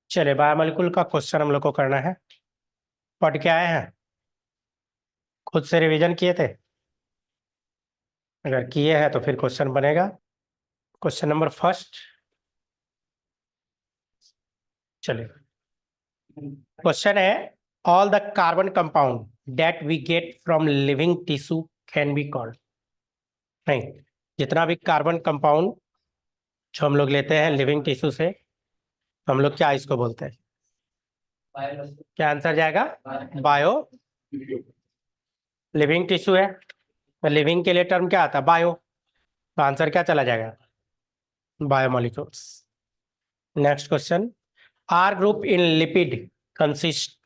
चलिए बायोमोलिक्यूल का क्वेश्चन हम लोग को करना है। पढ़ के आए हैं, खुद से रिवीजन किए थे? अगर किए हैं तो फिर क्वेश्चन बनेगा। क्वेश्चन नंबर फर्स्ट, चलिए क्वेश्चन है, all the carbon compound that we get from living tissue can be called. नहीं, जितना भी कार्बन कंपाउंड जो हम लोग लेते हैं लिविंग टिश्यू से, तो हम लोग क्या इसको बोलते हैं? क्या आंसर जाएगा? बायो। लिविंग टिश्यू है तो लिविंग के लिए टर्म क्या आता है? बायो। तो आंसर क्या चला जाएगा? Biomolecules. Next question, R group in lipid consist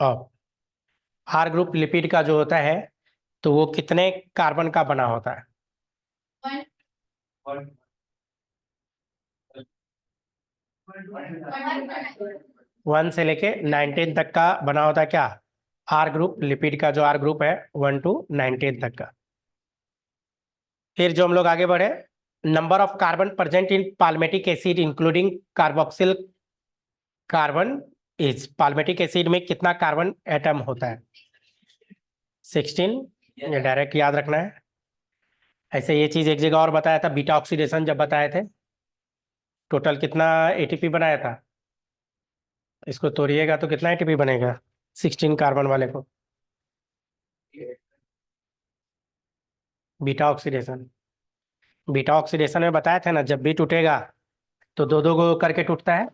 of. R group lipid का जो होता है तो वो कितने कार्बन का बना होता है? 1 से लेके 19 तक का बना होता है क्या? आर ग्रुप लिपिड का जो आर ग्रुप है 1 to 19 तक का। फिर जो हम लोग आगे बढ़े, number of carbon present in palmitic acid including carboxyl carbon is. Palmitic acid में कितना कार्बन एटम होता है? 16। ये डायरेक्ट याद रखना है। ऐसे ये चीज एक जगह और बताया था, बीटा ऑक्सीडेशन जब बताए थे, टोटल कितना एटीपी बनाया था? इसको तोड़िएगा तो कितना एटीपी बनेगा 16 कार्बन वाले को? बीटा ऑक्सीडेशन, बीटा ऑक्सीडेशन में बताया था ना, जब भी टूटेगा तो दो दो को करके टूटता है,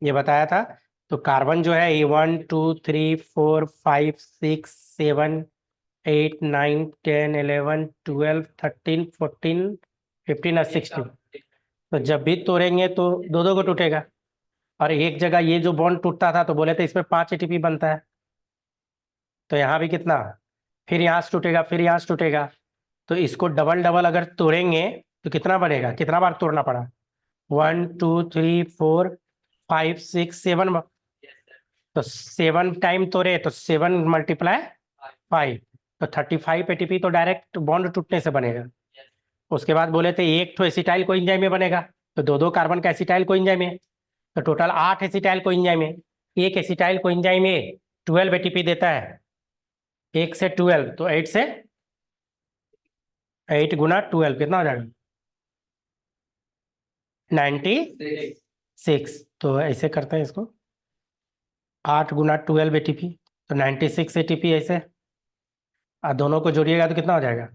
ये बताया था। तो कार्बन जो है ये 1 2 3 4 5 6 7 8 9 10 11 12 13 14 15 और 16। तो जब भी तोड़ेंगे तो दो दो को टूटेगा, और एक जगह ये जो बॉन्ड टूटता था तो बोले थे इसमें 5 एटीपी बनता है। तो यहाँ भी कितना, फिर यहाँ से टूटेगा, फिर यहाँ से टूटेगा। तो इसको डबल डबल अगर तोड़ेंगे तो कितना बनेगा? कितना बार तोड़ना पड़ा? 1 2 3 4 5 6 7। तो 7 टाइम तोड़े तो 7 मल्टीप्लाई 5, तो 35 एटीपी तो डायरेक्ट बॉन्ड टूटने से बनेगा। उसके बाद बोले थे एक तो एसिटाइल को एंजाइम में बनेगा, तो दो दो कार्बन का एसिटाइल को एंजाइम में, तो टोटल 8 एसिटाइल को एंजाइम में। एक एसिटाइल को एंजाइम में 12 एटीपी देता है, 1 से 12 तो 8 से 8 गुना 12 कितना हो जाएगा? 96। तो ऐसे करते हैं इसको, 8 गुना 12 एटीपी, तो 96 एटीपी ऐसे, और दोनों को जोड़िएगा तो कितना हो जाएगा?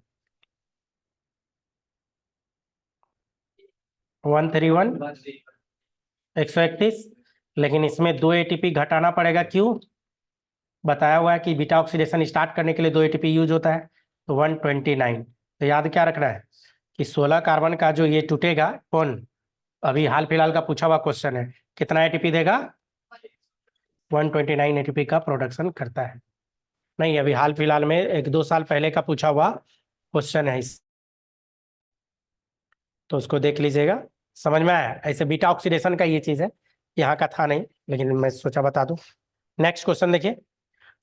131, 131। लेकिन इसमें 2 एटीपी घटाना पड़ेगा, क्यों? बताया हुआ है कि बीटा ऑक्सीडेशन स्टार्ट करने के लिए 2 एटीपी यूज होता है, तो 129। तो याद क्या रखना है कि 16 कार्बन का जो ये टूटेगा, कौन अभी हाल फिलहाल का पूछा हुआ क्वेश्चन है, कितना एटीपी देगा? 129 एटीपी का प्रोडक्शन करता है। नहीं, अभी हाल फिलहाल में 1-2 साल पहले का पूछा हुआ क्वेश्चन है इस, तो उसको देख लीजिएगा, समझ में आया? ऐसे बीटा ऑक्सीडेशन का ये चीज है, यहाँ का था नहीं लेकिन मैं सोचा बता दूं। नेक्स्ट क्वेश्चन देखिए,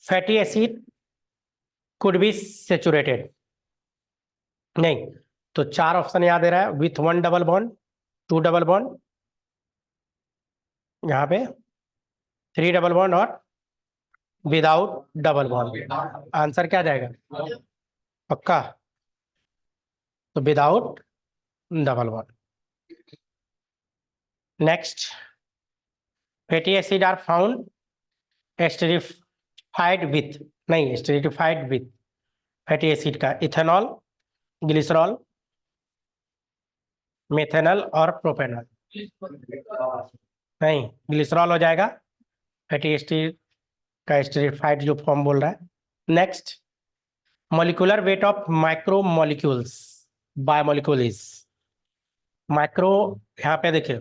fatty acid could be saturated. नहीं, तो 4 ऑप्शन याद दे रहा है, with 1 double bond, 2 double bond, यहाँ पे 3 डबल बॉन्ड, और विदाउट डबल बॉन्ड। आंसर क्या जाएगा? पक्का? तो without double bond. Next, fatty acid are found esterified with. नहीं, एस्टरीफाइड विथ फैटी एसिड का इथेनॉल, ग्लिसरॉल, मेथेनॉल और प्रोपेनॉल। नहीं, ग्लिसरॉल हो जाएगा, फैटी एसिड का एस्टरीफाइड जो फॉर्म बोल रहा है। Next, molecular weight of micro molecules biomolecule is. Micro, यहाँ पे देखिए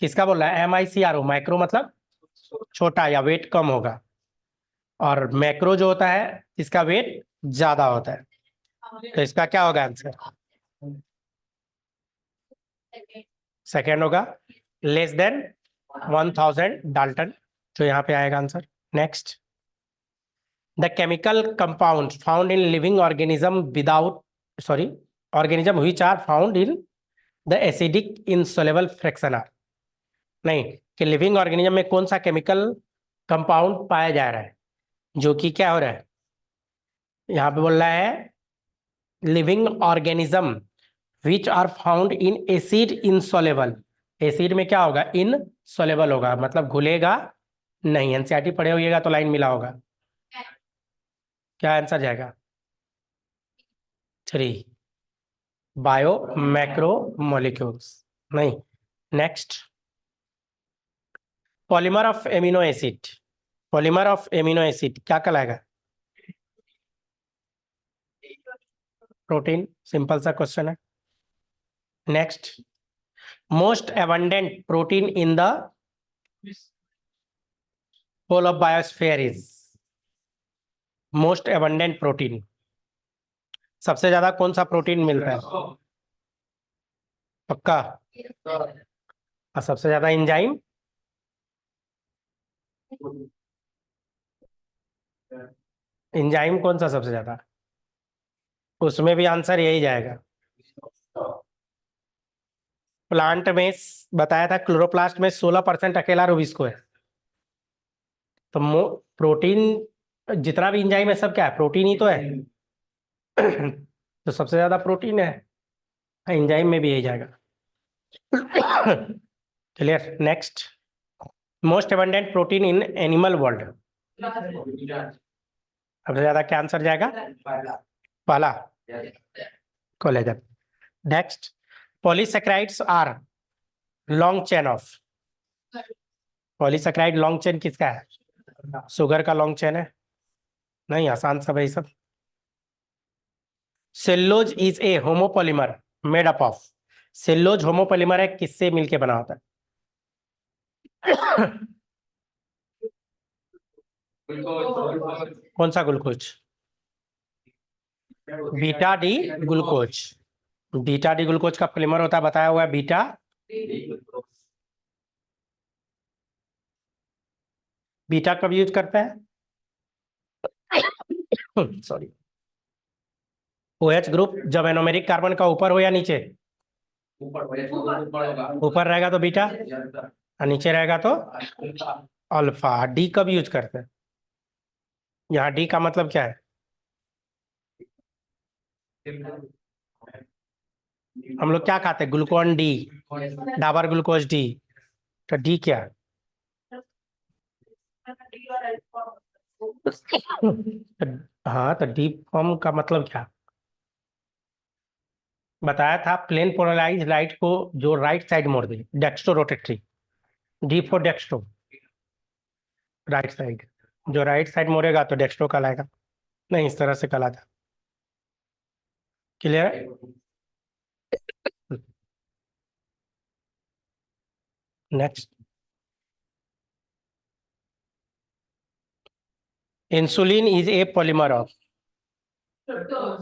किसका बोल रहा है? MICRO। माइक्रो मतलब छोटा या वेट कम होगा, और मैक्रो जो होता है इसका वेट ज्यादा होता है। तो इसका क्या होगा आंसर? सेकेंड होगा, लेस देन 1000 डाल्टन, जो यहाँ पे आएगा answer. Next, the chemical compound found in living organism without, sorry, organism which are found in the acidic insoluble fraction are. नहीं, कि लिविंग ऑर्गेनिज्म में कौन सा केमिकल कंपाउंड पाया जा रहा है, जो कि क्या हो रहा है, यहाँ पे बोल रहा है living organism which are found in acid insoluble. Acid में क्या होगा, इनसॉल्युबल होगा, मतलब घुलेगा नहीं। एनसीईआरटी पढ़े होइएगा तो लाइन मिला होगा। क्या आंसर जाएगा? 3 बायो मैक्रो मॉलिक्यूल्स नहीं। Next, polymer of amino acid, polymer of amino acid क्या कहलाएगा? प्रोटीन, सिंपल सा क्वेश्चन है। Next, most abundant protein in the whole of biosphere is, most abundant protein, सबसे ज्यादा कौन सा प्रोटीन मिलता है? पक्का? और सबसे ज्यादा एंजाइम? एंजाइम कौन सा सबसे ज्यादा? उसमें भी आंसर यही जाएगा। प्लांट में बताया था क्लोरोप्लास्ट में 16% अकेला रूबिस्को है। तो प्रोटीन जितना भी एंजाइम है सब क्या है, प्रोटीन ही तो है। तो सबसे ज्यादा प्रोटीन है, एंजाइम में भी यही जाएगा। Clear? Next, most abundant protein in animal world, सबसे ज्यादा क्या आंसर जाएगा? पहला, collagen. Next, polysaccharides are long chain of, polysaccharide long chain किसका है? शुगर का लॉन्ग चेन है? नहीं, आसान सब है सब। Cellulose is a homopolymer made up of, cellulose homopolymer है, किससे मिलके बना होता है? कौन सा glucose? Beta D glucose. Beta D glucose का पॉलीमर होता है, बताया हुआ है बीटा। बीटा कब यूज करता है? सॉरी, OH ग्रुप जब एनोमेरिक कार्बन का ऊपर हो या नीचे? ऊपर रहेगा तो बीटा, और नीचे रहेगा तो अल्फा। डी कब यूज करते हैं? यहाँ डी का मतलब क्या है? हम लोग क्या खाते हैं? Glucon D, Dabur glucose D. तो डी क्या है? हाँ, तो डी फॉर्म का मतलब क्या? बताया था प्लेन पोलराइज लाइट को जो राइट साइड मोड़ दे, dextro rotatory. D for dextro, right side, जो राइट साइड मोड़ेगा तो डेक्स्ट्रो कहलाएगा। नहीं, इस तरह से कहलाता। क्लियर है? Next, insulin is a polymer of,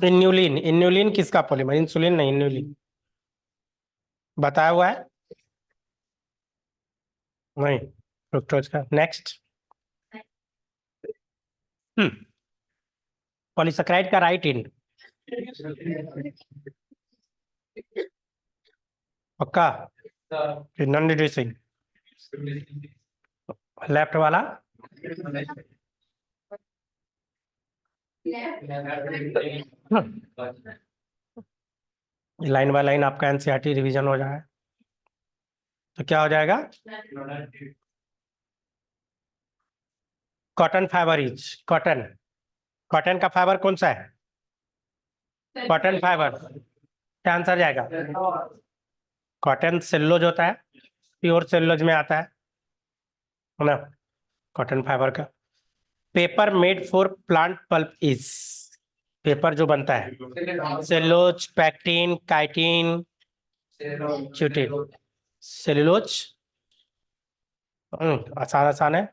inulin, inulin किसका पॉलीमर? इंसुलिन नहीं, इन्यूलिन बताया हुआ है। नहीं, फ्रुक्टोज का। नेक्स्ट, पॉलीसेकेराइड का राइट एंड पक्का? नॉन रिड्यूसिंग, लेफ्ट वाला लाइन बाय लाइन आपका एनसीईआरटी रिवीजन हो जाए तो क्या हो जाएगा? Cotton fibre is, cotton, cotton का फाइबर कौन सा है? कॉटन फाइबर, क्या आंसर जाएगा? कॉटन सेल्यूलोज होता है, प्योर सेल्यूलोज में आता है ना, कॉटन फाइबर का। Paper made for plant pulp is, paper जो बनता है, cellulose, pectin, chitin, cutin. Cellulose, आसान आसान है।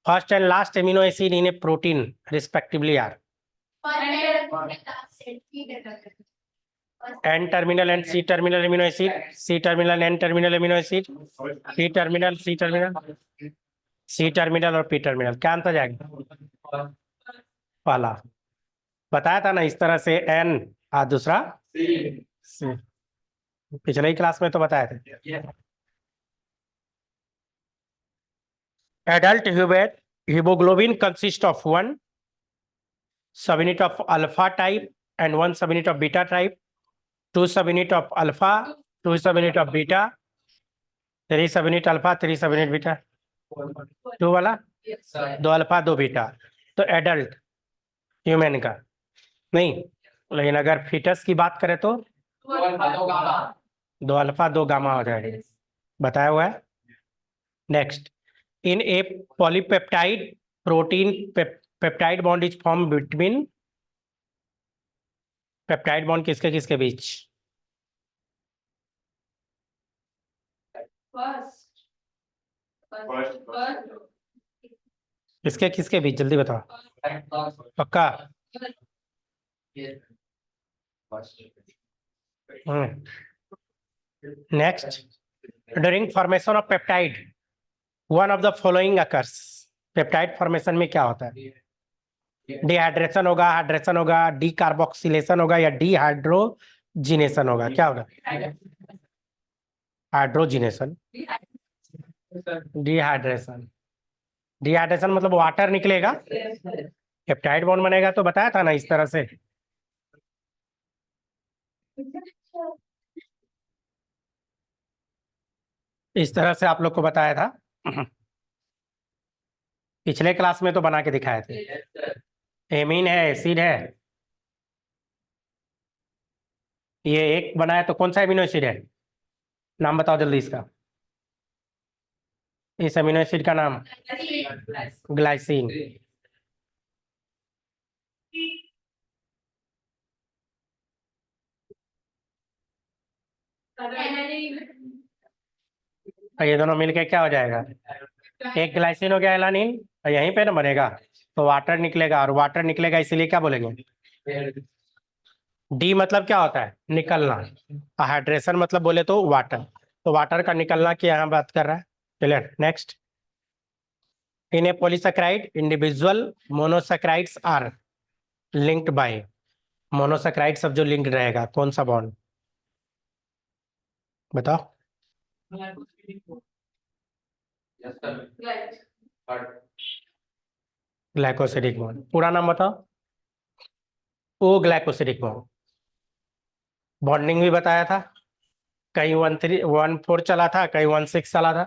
First and last amino acid in a protein respectively are N terminal end C terminal amino acid, C terminal N terminal amino acid, P terminal C terminal, C terminal और P terminal. क्या answer जाएगा? पहला बताया था ना, इस तरह से एन और दूसरा सी, पिछले ही क्लास में तो बताए थे। Adult human hemoglobin consists of one subunit of alpha type and one subunit of beta type, two subunit of alpha, two subunit of beta, three subunit alpha, three subunit beta, two वाला दो alpha दो beta, तो adult human का नहीं, लेकिन अगर foetus की बात करें तो दो अल्फा दो गामा हो जाएगा, बताया हुआ है। Next, in A polypeptide protein peptide bond is form between, peptide bond किसके किसके बीच? किसके किसके बीच, जल्दी बताओ, पक्का? Next, during formation of peptide one of the following occurs, peptide formation में क्या होता है? डिहाइड्रेशन होगा, हाइड्रेशन होगा, डीकार्बोक्सिलेशन होगा या डिहाइड्रोजिनेशन होगा? क्या होगा? हाइड्रोजिनेशन, डिहाइड्रेशन, डिहाइड्रेशन मतलब वाटर निकलेगा, पेप्टाइड बॉन्ड बनेगा, तो बताया था ना इस तरह से। इस तरह से आप लोग को बताया था पिछले क्लास में, तो बना के दिखाए थे। एमीन है, एसिड है, ये एक बना है, तो कौन सा एमिनो एसिड है? नाम बताओ जल्दी इसका, इस एमिनो एसिड का नाम ग्लाइसिन। और ये दोनों मिलके क्या हो जाएगा? एक ग्लाइसिन हो गया एलानिन, और यहीं पे ना बनेगा, तो वाटर निकलेगा, और वाटर निकलेगा इसीलिए क्या बोलेंगे? डी मतलब क्या होता है? निकलना। हाइड्रेशन मतलब बोले तो वाटर, तो वाटर का निकलना की यहाँ बात कर रहा है। Clear? Next, in a polysaccharide individual monosaccharides are linked by, monosaccharide सब जो लिंक्ड रहेगा, कौन सा बॉन्ड बताओ? ग्लाइकोसिडिक बॉन्ड, पूरा नाम बताओ। ओ ग्लाइकोसिडिक बॉन्ड। बॉन्डिंग भी बताया था, कहीं 1,3 1,4 चला था, कहीं 1,6 चला था,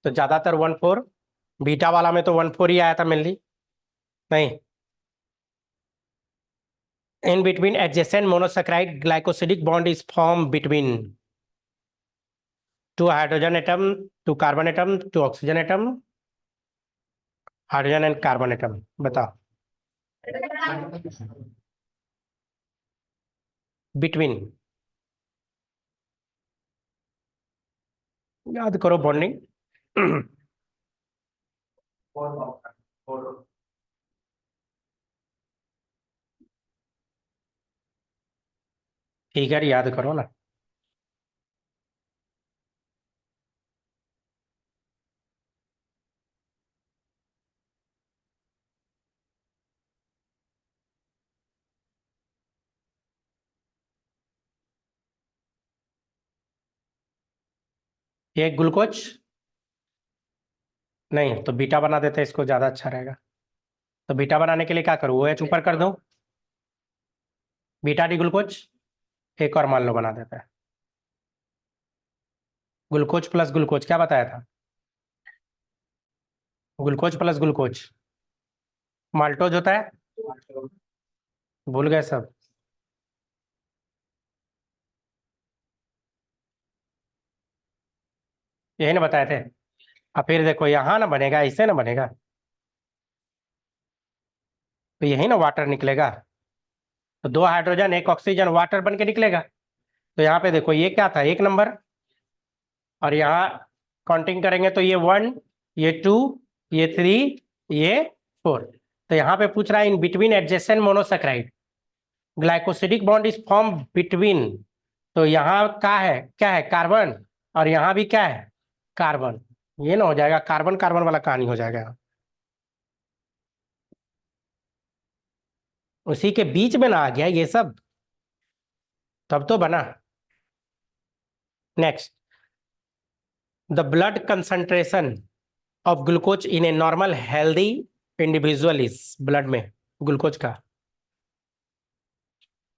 तो ज्यादातर 1,4, बीटा वाला में तो 1,4 ही आया था मेनली। नहीं, in between adjacent monosaccharide glycosidic bond is form between two hydrogen atom, two carbon atom, two oxygen atom, hydrogen and carbon atom, बताओ। बिटवीन, याद करो बॉन्डिंग। ठीक है, याद करो ना। एक ग्लूकोज नहीं, तो बीटा बना देते, इसको ज्यादा अच्छा रहेगा। तो बीटा बनाने के लिए क्या करूँ? OH ऊपर कर दूं, बीटा डी ग्लूकोज, एक और मान लो बना देता है, ग्लूकोज प्लस ग्लूकोज, क्या बताया था? ग्लूकोज प्लस ग्लूकोज माल्टोज होता है, भूल गए सब। यही ना बताए थे। अब फिर देखो, यहाँ ना बनेगा, इससे ना बनेगा, तो यही ना वाटर निकलेगा, तो दो हाइड्रोजन एक ऑक्सीजन, वाटर बन के निकलेगा। तो यहाँ पे देखो, ये क्या था? 1 नंबर, और यहाँ काउंटिंग करेंगे तो ये 1, ये 2, ये 3, ये 4। तो यहाँ पे पूछ रहा है इन between adjacent monosaccharide glycosidic bond is form between, तो यहाँ क्या है? कार्बन, और यहाँ भी क्या है? कार्बन। ये ना हो जाएगा, कार्बन कार्बन वाला कहानी हो जाएगा, उसी के बीच में ना आ गया ये सब, तब तो बना। Next, the blood concentration of glucose in a normal healthy individual is, blood में ग्लूकोज का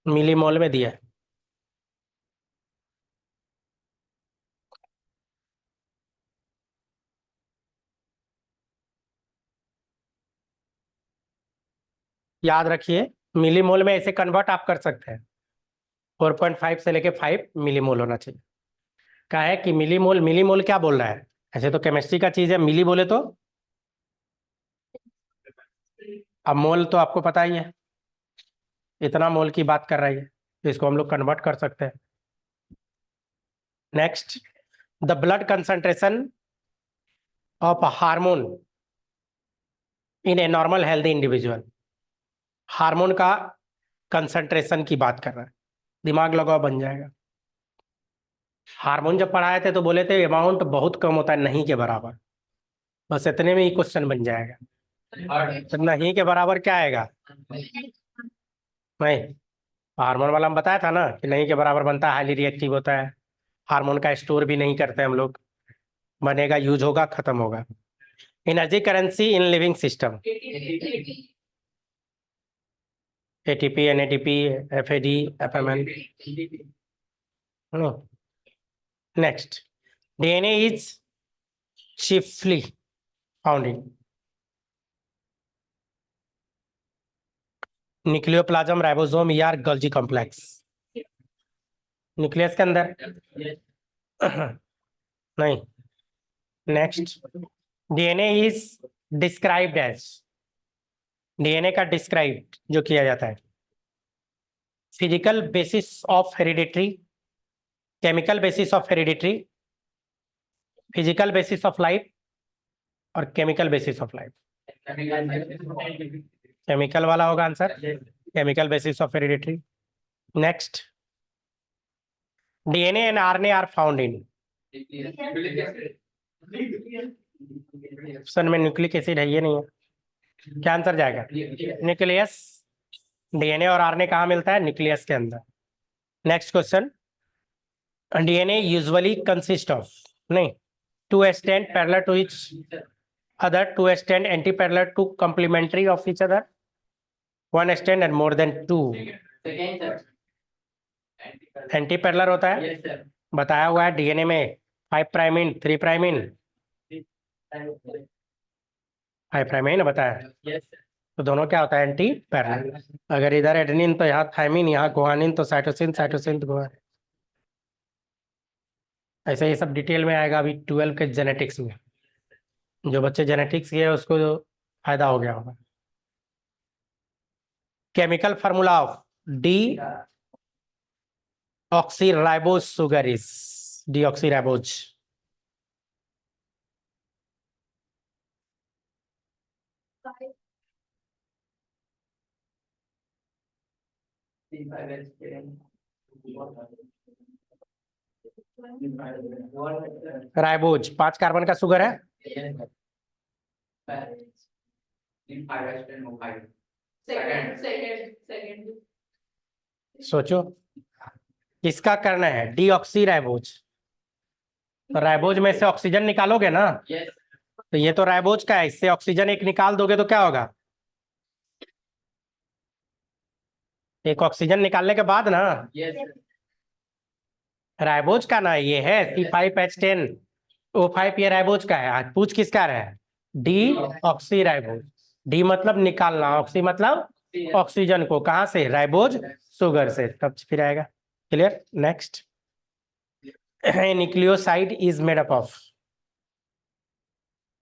मिलीमोल में दिया है। याद रखिए, मिलीमोल में ऐसे कन्वर्ट आप कर सकते हैं, 4.5 से लेके 5 मिलीमोल होना चाहिए। क्या है कि मिलीमोल, मिलीमोल क्या बोल रहा है? ऐसे तो केमिस्ट्री का चीज है, मिली बोले तो, अब मोल तो आपको पता ही है, इतना मोल की बात कर रही है, तो इसको हम लोग कन्वर्ट कर सकते हैं। Next, the blood concentration of hormone in a normal healthy individual. Hormone का कंसंट्रेशन की बात कर रहा है, दिमाग लगाओ बन जाएगा। हार्मोन जब पढ़ाए थे तो बोले थे अमाउंट बहुत कम होता है, नहीं के बराबर, बस इतने में ही क्वेश्चन बन जाएगा। तो नहीं के बराबर क्या आएगा? नहीं, हार्मोन वाला हम बताया था ना कि नहीं के बराबर बनता है, हाईली रिएक्टिव होता है, हार्मोन का स्टोर भी नहीं करते हम लोग, बनेगा, यूज होगा, खत्म होगा। Energy currency in living system, ATP, NATP, FAD, FMN. Next, DNA is chiefly found in nucleoplasm, ribosome या गोल्जी कॉम्प्लेक्स, न्यूक्लियस के अंदर। नहीं। Next, DNA is described as, DNA का डिस्क्राइब जो किया जाता है, physical basis of hereditary, chemical basis of hereditary, physical basis of life और chemical basis of life. Chemical वाला होगा answer, chemical basis of hereditary. Next, DNA and RNA are found in, option में nucleic acid है, ये नहीं है, क्या answer जाएगा? न्यूक्लियस। डीएनए और आरएनए कहाँ मिलता है? न्यूक्लियस के अंदर। Next question, DNA usually consist of, नहीं, two stand parallel to each other, two stand anti parallel to complementary of each other, one stand and more than two. Anti parallel होता है, बताया हुआ है डीएनए में 5 प्राइमिन 3 प्राइमिन, 5 प्राइमिन बताया, तो दोनों क्या होता है? Anti parallel. अगर इधर एडेनिन तो यहाँ थायमिन, यहाँ गुआनिन, तो साइटोसिन, साइटोसिन तो गुआनिन। ऐसे ये सब डिटेल में आएगा अभी 12 के जेनेटिक्स में, जो बच्चे जेनेटिक्स के उसको जो फायदा हो गया होगा। Chemical formula of D oxyribose sugar is, D oxyribose. Ribose 5 carbon का शुगर है। सोचो किसका करना है? डीऑक्सी राइबोज, तो राइबोज में से ऑक्सीजन निकालोगे ना, तो ये तो राइबोज का है, इससे ऑक्सीजन एक निकाल दोगे तो क्या होगा? एक ऑक्सीजन निकालने के बाद ना, राइबोज का ना ये है C5H10O5, ये राइबोज का है। आज पूछ किसका रहा है? D oxy ribose. डी मतलब निकालना, ऑक्सी मतलब ऑक्सीजन को, कहां से? राइबोज शुगर से, तब फिर आएगा। Clear? Next, nucleoside is made up of,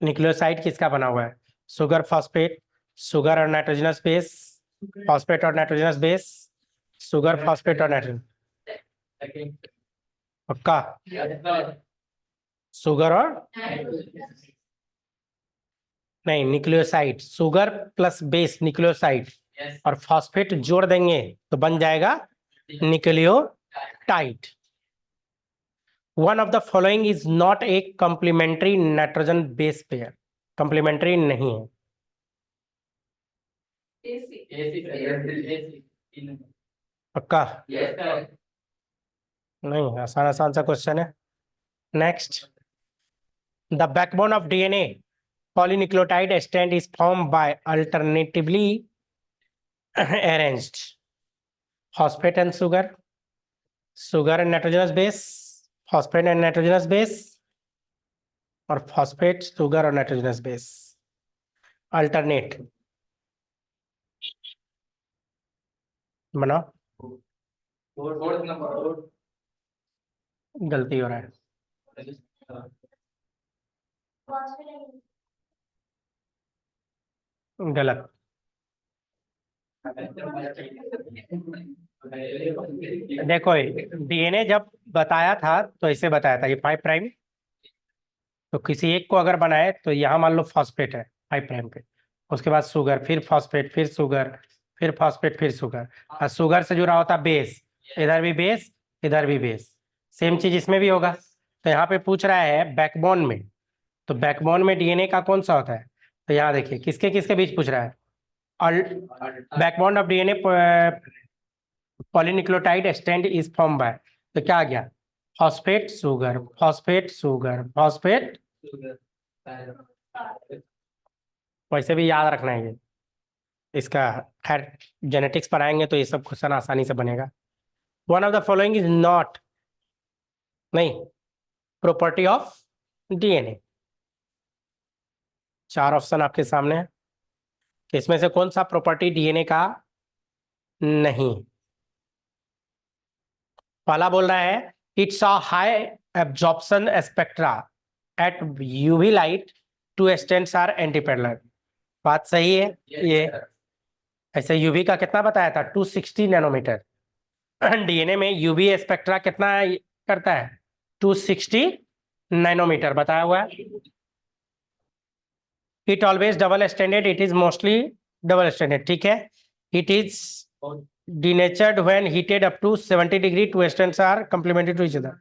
nucleoside किसका बना हुआ है? शुगर, फॉस्फेट, शुगर और नाइट्रोजनस बेस, फॉस्फेट और नाइट्रोजनस बेस, शुगर, फॉस्फेट और नाइट्रोजन। पक्का? शुगर और नहीं, nucleoside, sugar plus base nucleoside और फॉस्फेट जोड़ देंगे तो बन जाएगा nucleotide. One of the following is not a complementary nitrogen base pair, complementary नहीं है। पक्का? नहीं, आसान आसान सा क्वेश्चन है। Next, the backbone of DNA polynucleotide strand is formed by alternatively arranged phosphate and sugar, sugar and nitrogenous base, phosphate and nitrogenous base, और phosphate, sugar और nitrogenous base alternate बनाओ। गलती हो रहा है, गलत। देखो डीएनए जब बताया था तो ऐसे बताया था, ये 5 प्राइम, तो किसी एक को अगर बनाए तो यहाँ मान लो फॉस्फेट है 5 प्राइम पे, उसके बाद शुगर, फिर फॉस्फेट, फिर शुगर, फिर फॉस्फेट, फिर शुगर, और शुगर से जुड़ा होता बेस, इधर भी बेस, इधर भी बेस। सेम चीज इसमें भी होगा। तो यहाँ पे पूछ रहा है बैकबोन में, तो बैकबोन में डीएनए का कौन सा होता है, तो यहाँ देखिए किसके किसके बीच पूछ रहा है। Backbone of DNA polynucleotide strand is form by, तो क्या आ गया, phosphate sugar, phosphate sugar, phosphate. वैसे भी याद रखना है ये, इसका खैर जेनेटिक्स पढ़ाएंगे तो ये सब क्वेश्चन आसानी से बनेगा। One of the following is not, नहीं, प्रॉपर्टी ऑफ डीएनए। 4 ऑप्शन आपके सामने है कि इसमें से कौन सा प्रॉपर्टी डीएनए का नहीं। पहला बोल रहा है it's a high absorption spectra at UV light, two strands are antiparallel. बात सही है ये। ऐसे यूवी का कितना बताया था, 260 नैनोमीटर। डीएनए में यूवी स्पेक्ट्रा कितना करता है, 260 नैनोमीटर बताया हुआ है। It always double standard, it is mostly double standard, ठीक है। It is denatured when heated up to 70 degree, two stands are complementary to each other।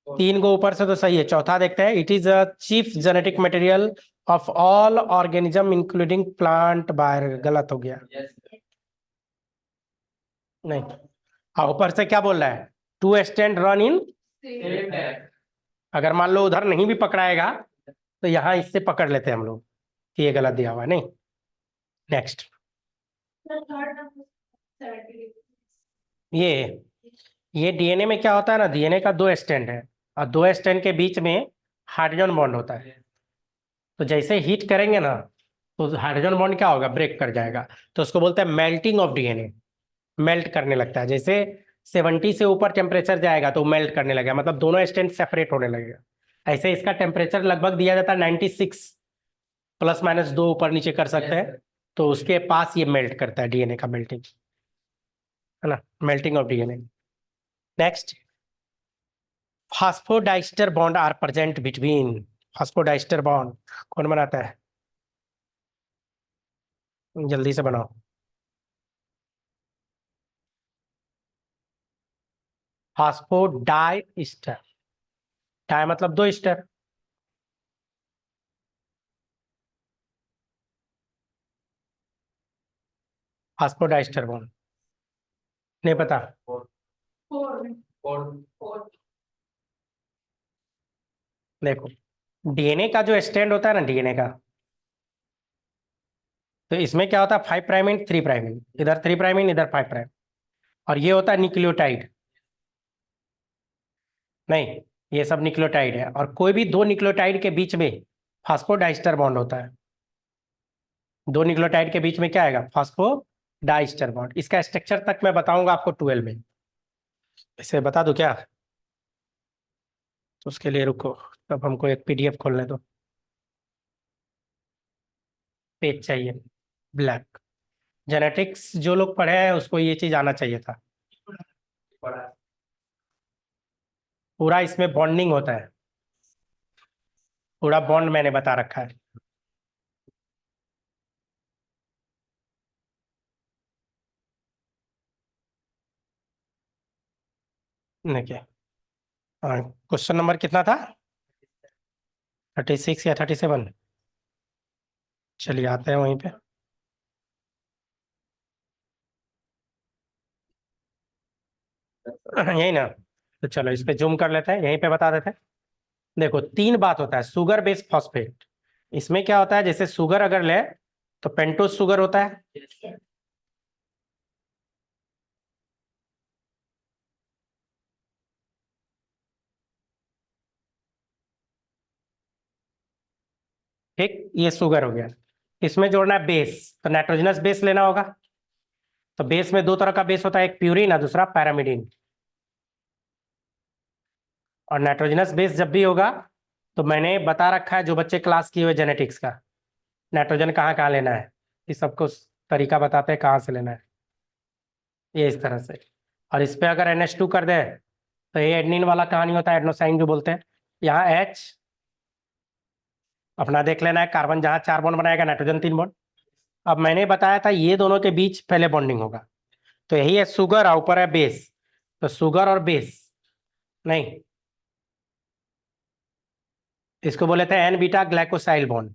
3 को ऊपर से तो सही है, चौथा देखते हैं। It is a chief genetic material of all organism including plant बायर, गलत हो गया। नहीं, हाँ ऊपर से क्या बोल रहा है, टू स्टैंड रन इन, अगर मान लो उधर नहीं भी पकड़ाएगा तो यहाँ इससे पकड़ लेते हैं हम लोग, ये गलत दिया हुआ है। नहीं, नेक्स्ट ये डीएनए में क्या होता है ना, डीएनए का 2 स्टैंड है और 2 स्टैंड के बीच में हाइड्रोजन बॉन्ड होता है। तो जैसे हीट करेंगे ना तो हाइड्रोजन बॉन्ड क्या होगा, ब्रेक कर जाएगा, तो उसको बोलते हैं मेल्टिंग ऑफ डीएनए। मेल्ट करने लगता है, जैसे 70 से ऊपर टेम्परेचर जाएगा तो मेल्ट करने लगेगा, मतलब दोनों स्टैंड सेपरेट होने लगेगा। ऐसे इसका टेम्परेचर लगभग दिया जाता है 96, ±2 ऊपर नीचे कर सकते हैं, तो उसके पास ये मेल्ट करता है, डीएनए का मेल्टिंग, है ना, melting of DNA. Next, phosphodiester bond are present between, phosphodiester bond कौन बनाता है, जल्दी से बनाओ। फास्फोडाइस्टर, डाई मतलब 2 स्टर, फास्फोडाइस्टर बॉन्ड नहीं पता। देखो डीएनए का जो स्टैंड होता है ना, डीएनए का, तो इसमें क्या होता है, 5 प्राइम 3 प्राइम, इधर 3 प्राइम इधर 5 प्राइम, और ये होता है न्यूक्लियोटाइड। नहीं, ये सब न्यूक्लियोटाइड है, और कोई भी 2 न्यूक्लियोटाइड के बीच में फास्फोडाइस्टर बॉन्ड होता है। 2 न्यूक्लियोटाइड के बीच में क्या आएगा, फास्फोडाइस्टर बॉन्ड। इसका स्ट्रक्चर तक मैं बताऊंगा आपको 12 में, इसे बता दूं क्या, तो उसके लिए रुको, तब हमको एक पीडीएफ खोलने दो, पेज चाहिए ब्लैक। जेनेटिक्स जो लोग पढ़े हैं उसको ये चीज आना चाहिए था। पूरा इसमें बॉन्डिंग होता है, पूरा बॉन्ड मैंने बता रखा है। देखिए, क्वेश्चन नंबर कितना था, 36 या 37। चलिए आते हैं वहीं पे। यही ना, तो चलो इस पे जूम कर लेते हैं, यहीं पे बता देते हैं। देखो 3 बात होता है, शुगर बेस फॉस्फेट, इसमें क्या होता है, जैसे शुगर अगर ले तो पेंटोस शुगर होता है, ठीक, ये शुगर हो गया। इसमें जोड़ना है बेस, तो नाइट्रोजनस बेस लेना होगा। तो बेस में दो तरह का बेस होता है, एक प्यूरिन और दूसरा पैरामिडिन। और नाइट्रोजनस बेस जब भी होगा तो मैंने बता रखा है, जो बच्चे क्लास किए हुए जेनेटिक्स का, नाइट्रोजन कहाँ कहाँ लेना है, इस सबको तरीका बताते हैं कहाँ से लेना है, ये इस तरह से। और इस पे अगर NH2 कर दे तो ये एडनिन वाला कहानी होता है, एडनोसाइन जो बोलते हैं। यहाँ H अपना देख लेना है, कार्बन जहाँ 4 बॉन्ड बनाएगा, नाइट्रोजन 3 बॉन्ड। अब मैंने बताया था ये दोनों के बीच पहले बॉन्डिंग होगा, तो यही है शुगर और ऊपर है बेस, तो शुगर और बेस, नहीं, इसको बोले थे एन बीटा ग्लाइकोसाइल बॉन्ड,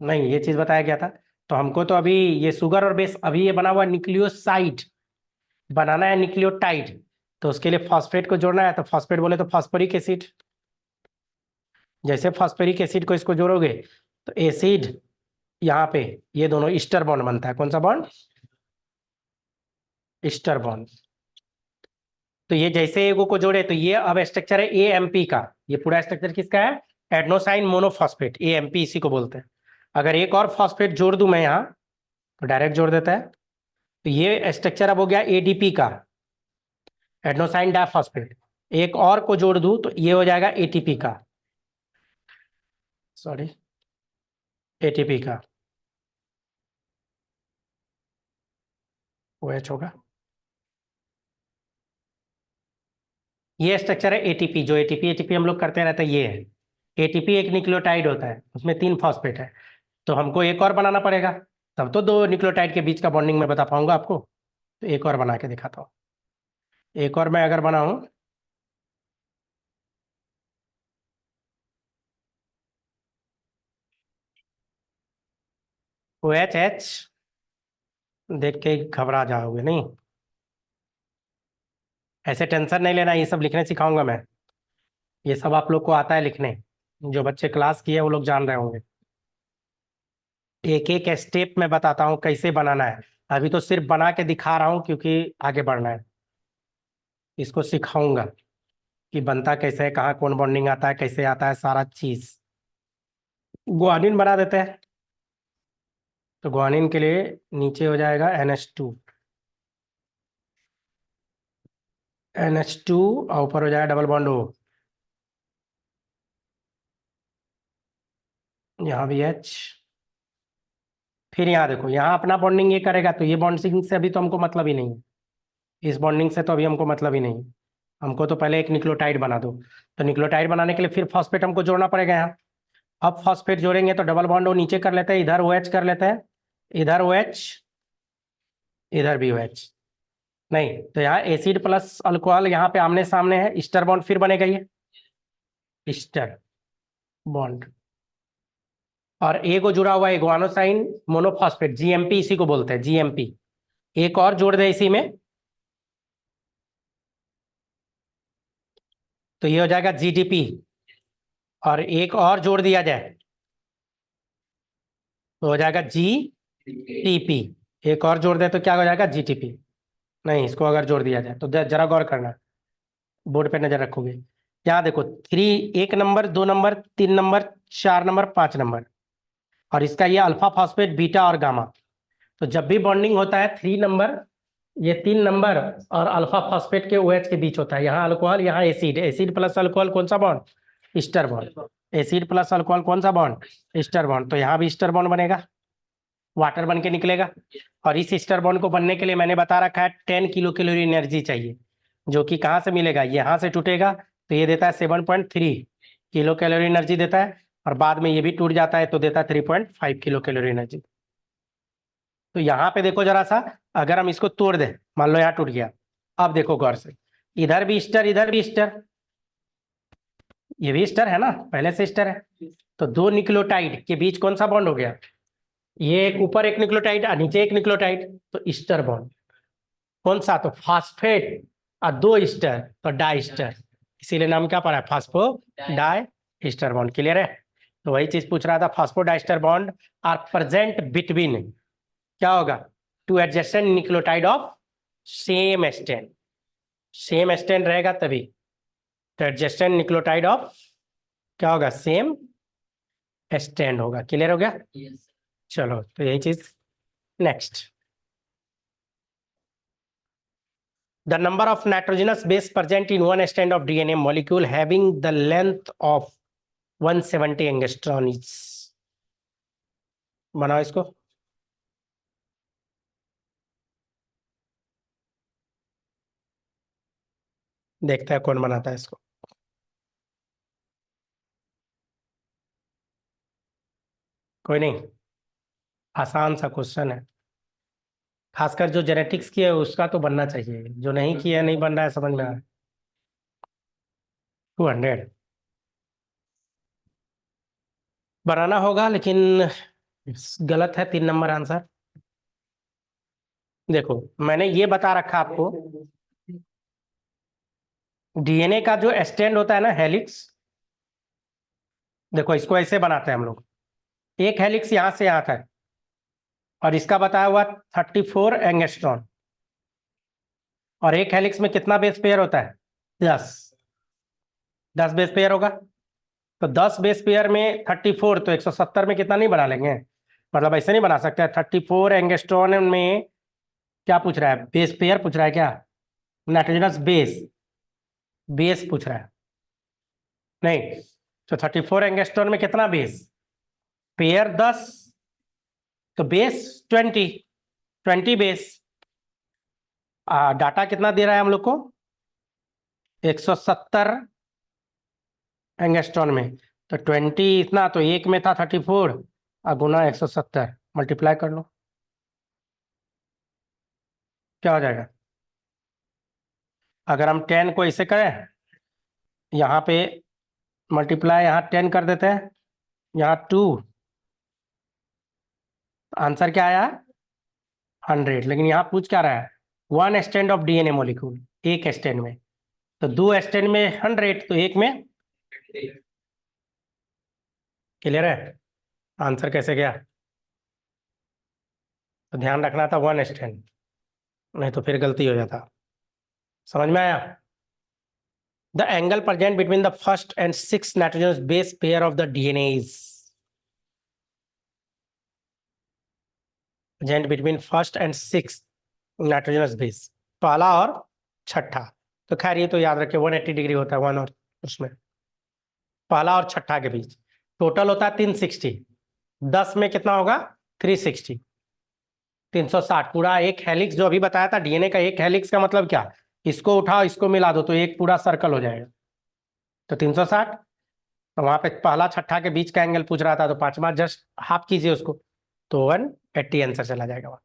नहीं ये चीज बताया गया था। तो हमको तो अभी ये शुगर और बेस, अभी ये बना हुआ न्यूक्लियोसाइड, बनाना है न्यूक्लियोटाइड, तो उसके लिए फॉस्फेट को जोड़ना है, तो फॉस्फेट बोले तो फॉस्फोरिक एसिड। जैसे फॉस्फोरिक एसिड को इसको जोड़ोगे तो एसिड यहाँ पे, ये दोनों ईस्टर बॉन्ड बनता है, कौन सा बॉन्ड, ईस्टर बॉन्ड। तो ये जैसे एगो को जोड़े तो ये अब स्ट्रक्चर है AMP का, ये पूरा स्ट्रक्चर किसका है, एडनोसाइन मोनोफॉस्फेट, AMP इसी को बोलते हैं। अगर एक और फॉस्फेट जोड़ दूं मैं यहाँ, तो डायरेक्ट जोड़ देता है, तो ये स्ट्रक्चर अब हो गया ADP का, एडनोसाइन डाइफॉस्फेट। एक और को जोड़ दूं तो ये हो जाएगा ATP का, सॉरी, ATP का, OH होगा। ये स्ट्रक्चर है ATP, जो ATP हम लोग करते रहते हैं, ये है ATP, एक न्यूक्लियोटाइड होता है, उसमें 3 फॉस्फेट है, तो हमको एक और बनाना पड़ेगा, तब तो 2 न्यूक्लियोटाइड के बीच का बॉन्डिंग मैं बता पाऊंगा आपको। तो एक और बना के दिखाता हूँ, एक और मैं अगर बनाऊं, OH देख के घबरा जाओगे नहीं, ऐसे टेंशन नहीं लेना, ये सब लिखने सिखाऊंगा मैं, ये सब आप लोग को आता है लिखने, जो बच्चे क्लास किए वो लोग जान रहे होंगे। एक एक स्टेप में बताता हूँ कैसे बनाना है, अभी तो सिर्फ बना के दिखा रहा हूँ क्योंकि आगे बढ़ना है, इसको सिखाऊंगा कि बनता कैसे है, कहाँ कौन बॉन्डिंग आता है, कैसे आता है सारा चीज। गुआनिन बना देते हैं, तो गुआनिन के लिए नीचे हो जाएगा NH2, NH2 और ऊपर हो जाएगा डबल बॉन्ड O, यहाँ भी H, फिर यहाँ देखो, यहाँ अपना बॉन्डिंग ये करेगा, तो ये बॉन्डिंग से अभी तो हमको मतलब ही नहीं है, इस बॉन्डिंग से तो अभी हमको मतलब ही नहीं है, हमको तो पहले एक न्यूक्लियोटाइड बना दो। तो न्यूक्लियोटाइड बनाने के लिए फिर फॉस्फेट हमको जोड़ना पड़ेगा यहाँ। अब फॉस्फेट जोड़ेंगे तो डबल बॉन्ड वो नीचे कर लेते हैं, इधर OH कर लेते हैं, इधर OH, इधर भी OH, नहीं तो यहाँ एसिड प्लस अल्कोहल यहाँ पे आमने सामने है, ईस्टर बॉन्ड फिर बनेगा ये ईस्टर बॉन्ड। और ए को जुड़ा हुआ है गुआनोसाइन मोनोफॉस्फेट, GMP इसी को बोलते हैं, GMP। एक और जोड़ दे इसी में, तो ये हो जाएगा GDP, और एक और जोड़ दिया जाए तो हो जाएगा GTP, एक और जोड़ दे तो क्या हो जाएगा GTP। नहीं, इसको अगर जोड़ दिया जाए तो जरा गौर करना, बोर्ड पे नजर रखोगे, यहाँ देखो 3, 1 number, 2 number, 3 number, 4 number, 5 number, और इसका ये अल्फा फॉस्फेट, बीटा और गामा। तो जब भी बॉन्डिंग होता है 3 नंबर, ये 3 नंबर और अल्फा फॉस्फेट के OH के बीच होता है, यहाँ अल्कोहल, यहाँ एसिड, एसिड प्लस अल्कोहल कौन सा bond, ester bond, acid plus alcohol कौन सा बॉन्ड, ईस्टर बॉन्ड, तो यहाँ भी ईस्टर बॉन्ड बनेगा, वाटर बन के निकलेगा। और इस ईस्टर बॉन्ड को बनने के लिए मैंने बता रखा है 10 किलो कैलोरी एनर्जी चाहिए, जो कि कहाँ से मिलेगा, यहाँ से टूटेगा तो ये देता है 7.3 किलो कैलोरी एनर्जी देता है, और बाद में ये भी टूट जाता है तो देता है 3.5 किलो कैलोरी एनर्जी। तो यहाँ पे देखो जरा सा, अगर हम इसको तोड़ दें, मान लो यहाँ टूट गया, अब देखो गौर से, इधर भी स्टर, इधर भी स्टर, ये भी स्टर है ना, पहले से स्टर है, तो 2 न्यूक्लियोटाइड के बीच कौन सा बॉन्ड हो गया, ये एक ऊपर एक न्यूक्लियोटाइड और नीचे एक न्यूक्लियोटाइड, तो ईस्टर बॉन्ड, कौन सा, तो फास्फेट, और 2 ईस्टर तो डाई ईस्टर, इसीलिए नाम क्या पड़ा है, phosphodiester bond. Clear है, तो वही चीज पूछ रहा था, phosphodiester bond are present between, क्या होगा, two adjacent nucleotide of same strand, same strand रहेगा तभी, तो एडजेसेंट न्यूक्लियोटाइड ऑफ क्या होगा, सेम स्ट्रैंड होगा। क्लियर हो गया? चलो तो यही चीज। Next, the number of nitrogenous base present in one strand of DNA molecule having the length of 170 angstrom is, बनाओ इसको। देखते हैं कौन बनाता है इसको। कोई नहीं, आसान सा क्वेश्चन है, खासकर जो जेनेटिक्स की है उसका तो बनना चाहिए, जो नहीं किया नहीं बन रहा है, समझ में आ रहा है। 200 बनाना होगा, लेकिन गलत है, 3 नंबर आंसर। देखो मैंने ये बता रखा आपको, डीएनए का जो स्ट्रैंड होता है ना, हेलिक्स, देखो इसको ऐसे बनाते हैं हम लोग, एक हेलिक्स यहां से यहाँ था, और इसका बताया हुआ 34 एंगस्ट्रॉन, और एक हेलिक्स में कितना बेस पेयर होता है, 10, 10 बेस पेयर होगा। तो 10 बेस पेयर में 34, तो 170 में कितना नहीं बना लेंगे, मतलब ऐसे नहीं बना सकते। 34 एंगस्ट्रॉन में क्या पूछ रहा है, बेस पेयर पूछ रहा है क्या, नाइट्रोजनस बेस, बेस पूछ रहा है, नहीं। तो 34 एंगस्ट्रॉन में कितना बेस पेयर, 10, तो बेस 20, 20 बेस। डाटा कितना दे रहा है हम लोग को, 170 एंगस्ट्रॉन में, तो 20 इतना, तो एक में था 34, और गुना 170, मल्टीप्लाई कर लो, क्या हो जाएगा। अगर हम 10 को इसे करें, यहाँ पे मल्टीप्लाई, यहाँ 10 कर देते हैं, यहाँ 2, आंसर क्या आया, 100। लेकिन यहाँ पूछ क्या रहा है, 1 स्टैंड ऑफ डीएनए मॉलिक्यूल, एक स्टैंड में, तो 2 स्टैंड में 100, तो एक में। क्लियर है, आंसर कैसे गया, तो ध्यान रखना था 1 स्टैंड, नहीं तो फिर गलती हो जाता। समझ में आया। The angle present between the first and 6th nitrogenous base pair of the DNA is, present between first and 6th nitrogenous base, पहला और छठा। तो खैर ये तो याद रखिए 180 डिग्री होता है, वन और उसमें पहला और छठा के बीच, टोटल होता है 360, 10 में कितना होगा, 360, 360। पूरा एक हेलिक्स जो अभी बताया था डीएनए का, एक हेलिक्स का मतलब क्या, इसको उठाओ इसको मिला दो तो एक पूरा सर्कल हो जाएगा, तो 360। तो वहां पे पहला छठा के बीच का एंगल पूछ रहा था, तो पांचवा जस्ट हाफ कीजिए उसको, तो 180 आंसर चला जाएगा वहां।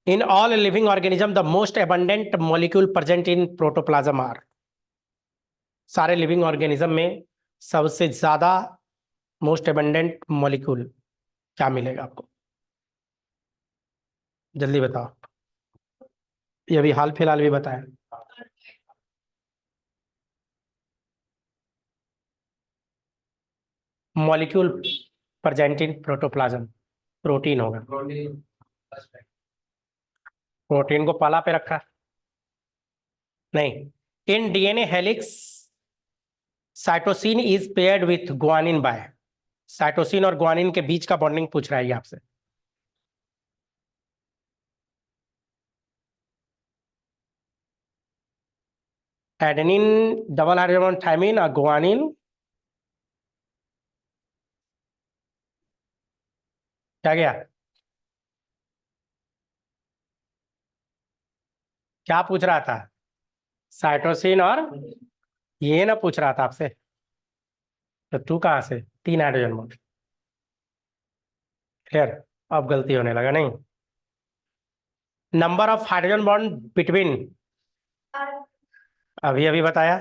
In all living organism the most abundant molecule present in protoplasm are, सारे लिविंग ऑर्गेनिज्म में सबसे ज्यादा मोस्ट एबंडेंट मॉलिक्यूल क्या मिलेगा आपको, जल्दी बताओ। ये अभी हाल फिलहाल भी बताया, molecule present in protoplasm, protein होगा, प्रोटीन को पाला पे रखा, नहीं। In DNA helix cytosine is paired with guanine by, cytosine और ग्वानिन के बीच का बॉन्डिंग पूछ रहा है ये आपसे। एडेनिन डबल हाइड्रोजन थायमिन और ग्वानिन, क्या गया, क्या पूछ रहा था, साइटोसिन और, ये ना पूछ रहा था आपसे, तो तू कहाँ से 3 हाइड्रोजन बॉन्ड। क्लियर, अब गलती होने लगा नहीं। Number of hydrogen bond between, अभी अभी बताया,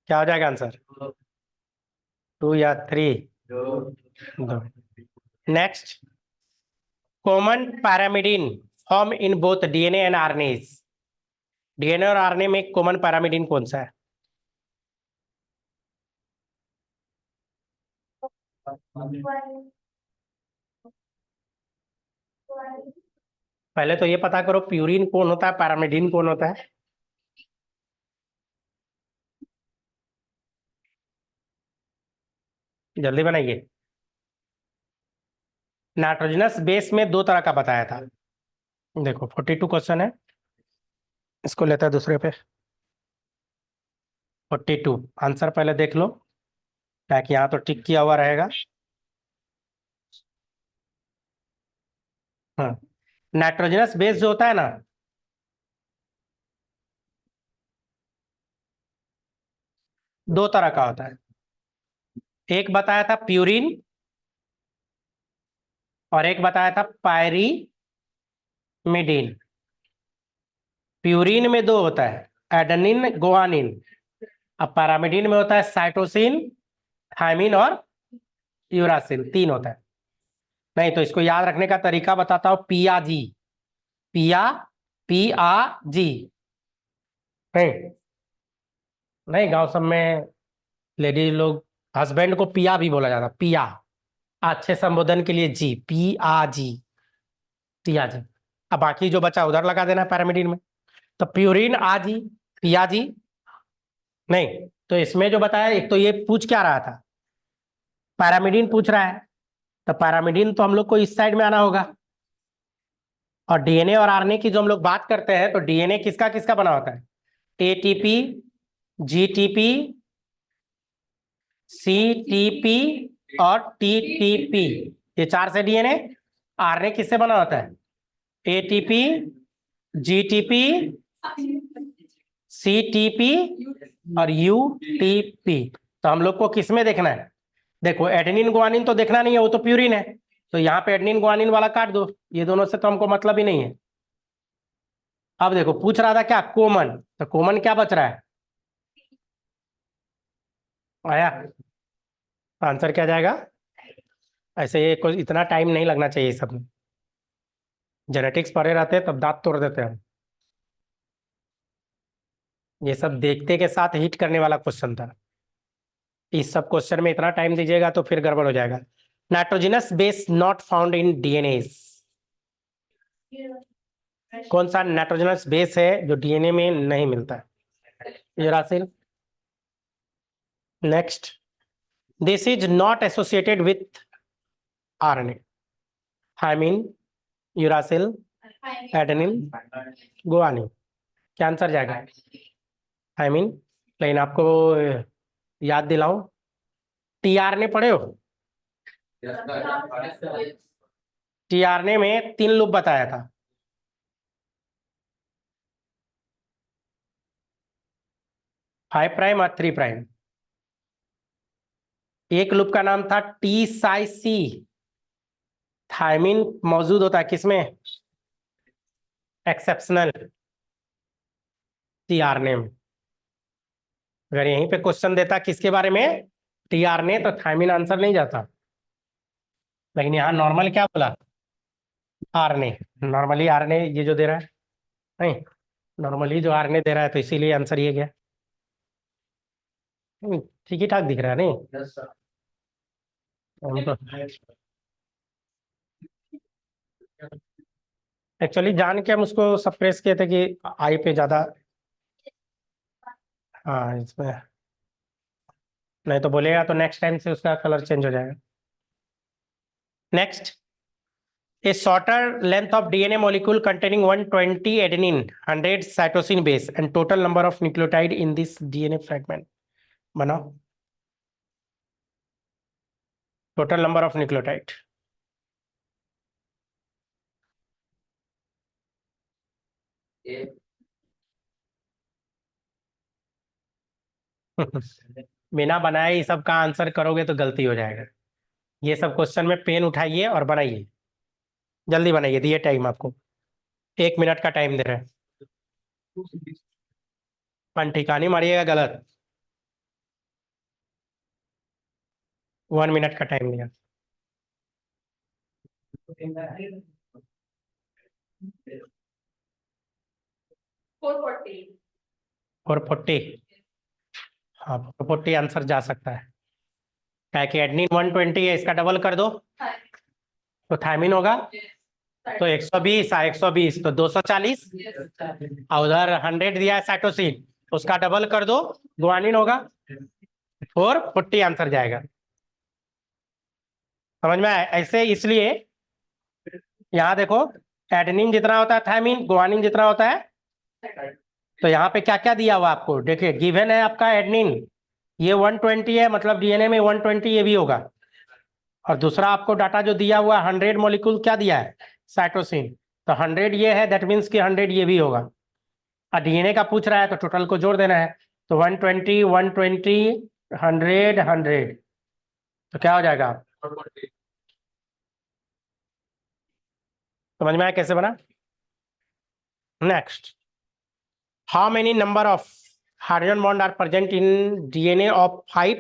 क्या हो जाएगा आंसर, 2 या 3, 2। Next, common pyrimidine form in both DNA and RNA, DNA और आरएनए में कॉमन पैरामिडिन कौन सा है, पहले तो ये पता करो प्यूरिन कौन होता है, पैरामिडिन कौन होता है। जल्दी बनाइए। नाइट्रोजनस बेस में दो तरह का बताया था। देखो 42 क्वेश्चन है, इसको लेता है दूसरे पे। 42 आंसर पहले देख लो, ताकि यहाँ तो टिक किया हुआ रहेगा। हाँ, नाइट्रोजनस बेस जो होता है ना, दो तरह का होता है। एक बताया था प्यूरिन, और एक बताया था पायरीमिडीन। प्यूरिन में दो होता है, एडेनिन गुआनिन। अब पैरामिडिन में होता है साइटोसिन, थायमिन और यूरासिल, तीन होता है। नहीं तो इसको याद रखने का तरीका बताता हूँ, पिया जी, पिया, पी आ जी। नहीं, नहीं गांव सब में लेडीज लोग, हस्बैंड को पिया भी बोला जाता, पिया। अच्छे संबोधन के लिए जी, पी आ जी, पिया जी। अब बाकी जो बचा उधर लगा देना पैरामिडिन में। तो प्यूरिन आ जी, पिया जी। नहीं, तो इसमें जो बताया, एक तो ये पूछ क्या रहा था, पैरामिडिन पूछ रहा है। तो पैरामिडिन तो हम लोग को इस साइड में आना होगा। और डीएनए और आरएनए की जो हम लोग बात करते हैं, तो डीएनए किसका किसका बना होता है, एटीपी, जीटीपी, सीटीपी और टीटीपी, ये चार से डीएनए। आरएनए किससे बना होता है, एटीपी, जीटीपी, सीटीपी और यूटीपी। तो हम लोग को किसमें देखना है, देखो एडेनिन गुआनिन तो देखना नहीं है, वो तो प्यूरिन है। तो यहाँ पे एडेनिन गुआनिन वाला काट दो, ये दोनों से तो हमको मतलब ही नहीं है। अब देखो पूछ रहा था क्या, कॉमन, तो कॉमन क्या बच रहा है, आया आंसर क्या जाएगा। ऐसे ये कोई इतना टाइम नहीं लगना चाहिए सब में, जेनेटिक्स पढ़े रहते हैं तब दांत तोड़ देते हैं हम। ये सब देखते के साथ हिट करने वाला क्वेश्चन था। इस सब क्वेश्चन में इतना टाइम दीजिएगा तो फिर गड़बड़ हो जाएगा। Nitrogenous base not found in DNA, कौन सा नाइट्रोजनस बेस है जो डीएनए में नहीं मिलता है, uracil. Next, this is not associated with RNA, thymine, uracil, adenine, guanine. क्या आंसर जाएगा, थायमिन। लेकिन आपको याद दिलाऊं, टीआरएनए पढ़े हो, टीआरएनए में तीन लूप बताया था, 5 प्राइम और 3 प्राइम। एक लूप का नाम था टी साई सी, थायमिन मौजूद होता है किसमें, एक्सेप्शनल टीआरएनए में। अगर यहीं पे क्वेश्चन देता किसके बारे में, टीआरएनए, तो थायमिन आंसर नहीं जाता। लेकिन यहाँ नॉर्मल क्या बोला, आरएनए। नॉर्मली आरएनए ये जो दे रहा है, नहीं, नॉर्मली जो आरएनए दे रहा है, तो इसीलिए आंसर ये गया। ठीक ही ठाक दिख रहा है नहीं। हम तो एक्चुअली जान के हम उसको सप्रेस किए थे कि आई पे ज्यादा। हाँ इसमें, नहीं तो बोलेगा तो नेक्स्ट टाइम से उसका कलर चेंज हो जाएगा। Next, a shorter length of DNA molecule containing 120 adenine, 100 cytosine base and total number of nucleotide in this DNA fragment। बनाओ total number of nucleotide। बिना बनाए ही सबका आंसर करोगे तो गलती हो जाएगा। ये सब क्वेश्चन में पेन उठाइए और बनाइए, जल्दी बनाइए, दिए टाइम आपको, 1 मिनट का टाइम दे रहे हैं। ठिकानी मारिएगा गलत, 1 मिनट का टाइम दिया। 440, हाँ 440 आंसर जा सकता है। है कि एडनिन 120 है, इसका डबल कर दो तो थायमिन होगा तो 120, 120 तो 240, और उधर 100 दिया है साइटोसिन, उसका डबल कर दो, गुआनिन होगा 440, आंसर जाएगा। समझ में आया? ऐसे इसलिए यहाँ देखो, एडेनिन जितना होता है थायमिन, गुआनिन जितना होता है। तो यहाँ पे क्या क्या दिया हुआ आपको, देखिए गिवन है आपका एडेनिन, ये 120 है, मतलब डीएनए में 120 ये भी होगा। और दूसरा आपको डाटा जो दिया हुआ 100 मॉलिक्यूल क्या दिया है, साइटोसिन, तो 100 ये है, दैट मीन्स कि 100 ये भी होगा। और डीएनए का पूछ रहा है तो टोटल को जोड़ देना है, तो 120 120 100 100, तो क्या हो जाएगा? समझ में आया कैसे बना? Next, how many number of hydrogen bond are present in DNA of 5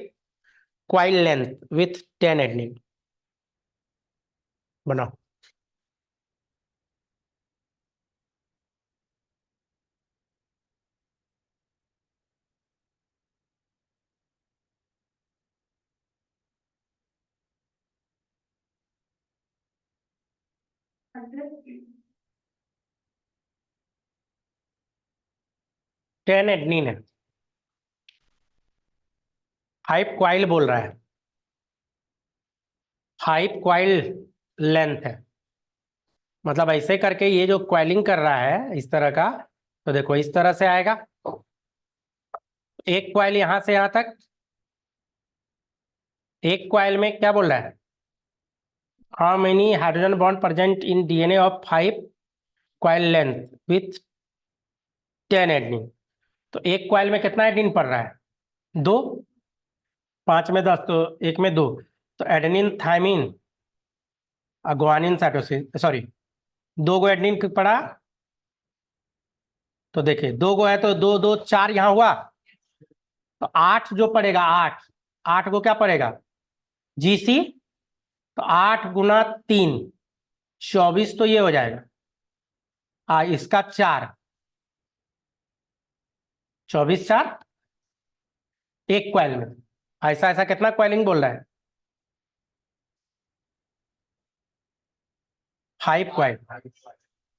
coil length with 10 adenine? बनाओ। टेन एडेनिन है, 5 क्वाइल बोल रहा है, 5 क्वाइल लेंथ है, मतलब ऐसे करके ये जो क्वाइलिंग कर रहा है इस तरह का, तो देखो इस तरह से आएगा, एक क्वाइल यहां से यहां तक, एक क्वाइल में क्या बोल रहा है, how many hydrogen bond present in DNA of 5 coil length with 10 adenine, तो एक क्वाइल में कितना एडेनिन पड़ रहा है, 2, 5 में 10, तो एक में 2, तो adenine thymine guanine cytosine, sorry, 2 गो एडेनिन पड़ा, तो देखिए 2 गो है तो 2 2 4 यहाँ हुआ, तो 8 जो पड़ेगा, 8 8 को क्या पड़ेगा, जीसी, तो 8 × 3 24, तो ये हो जाएगा, इसका 4, 24 4 एक क्वाइल में, ऐसा ऐसा कितना क्वाइलिंग बोल रहा है, 5 क्वाइल,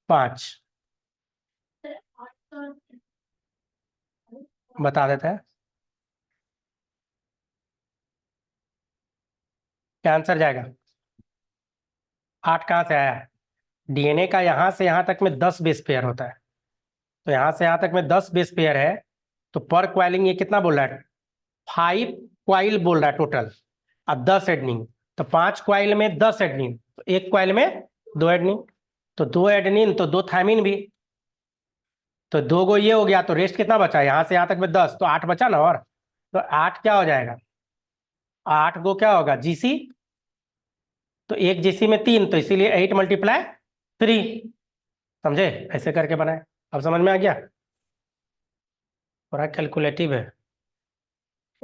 5 बता देता है क्या आंसर जाएगा। 8 कहाँ से आया, डीएनए का यहाँ से यहाँ तक में 10 बेस पेयर होता है, तो यहाँ से यहाँ तक में 10 बेस पेयर है, तो पर क्वाइलिंग ये कितना बोल रहा है, 5 क्वाइल बोल रहा है टोटल, अब 10 एडनिन, तो 5 क्वाइल में 10 एडनिन, तो एक क्वाइल में 2 एडनिन, तो 2 एडनिन तो 2 थायमिन भी, तो 2 गो ये हो गया, तो रेस्ट कितना बचा, यहाँ से यहाँ तक में 10, तो 8 बचा ना, और तो 8 क्या हो जाएगा, 8 गो क्या होगा, जीसी, तो एक जीसी में 3, तो इसीलिए 8 × 3, समझे, ऐसे करके बनाए। अब समझ में आ गया, थोड़ा कैलकुलेटिव है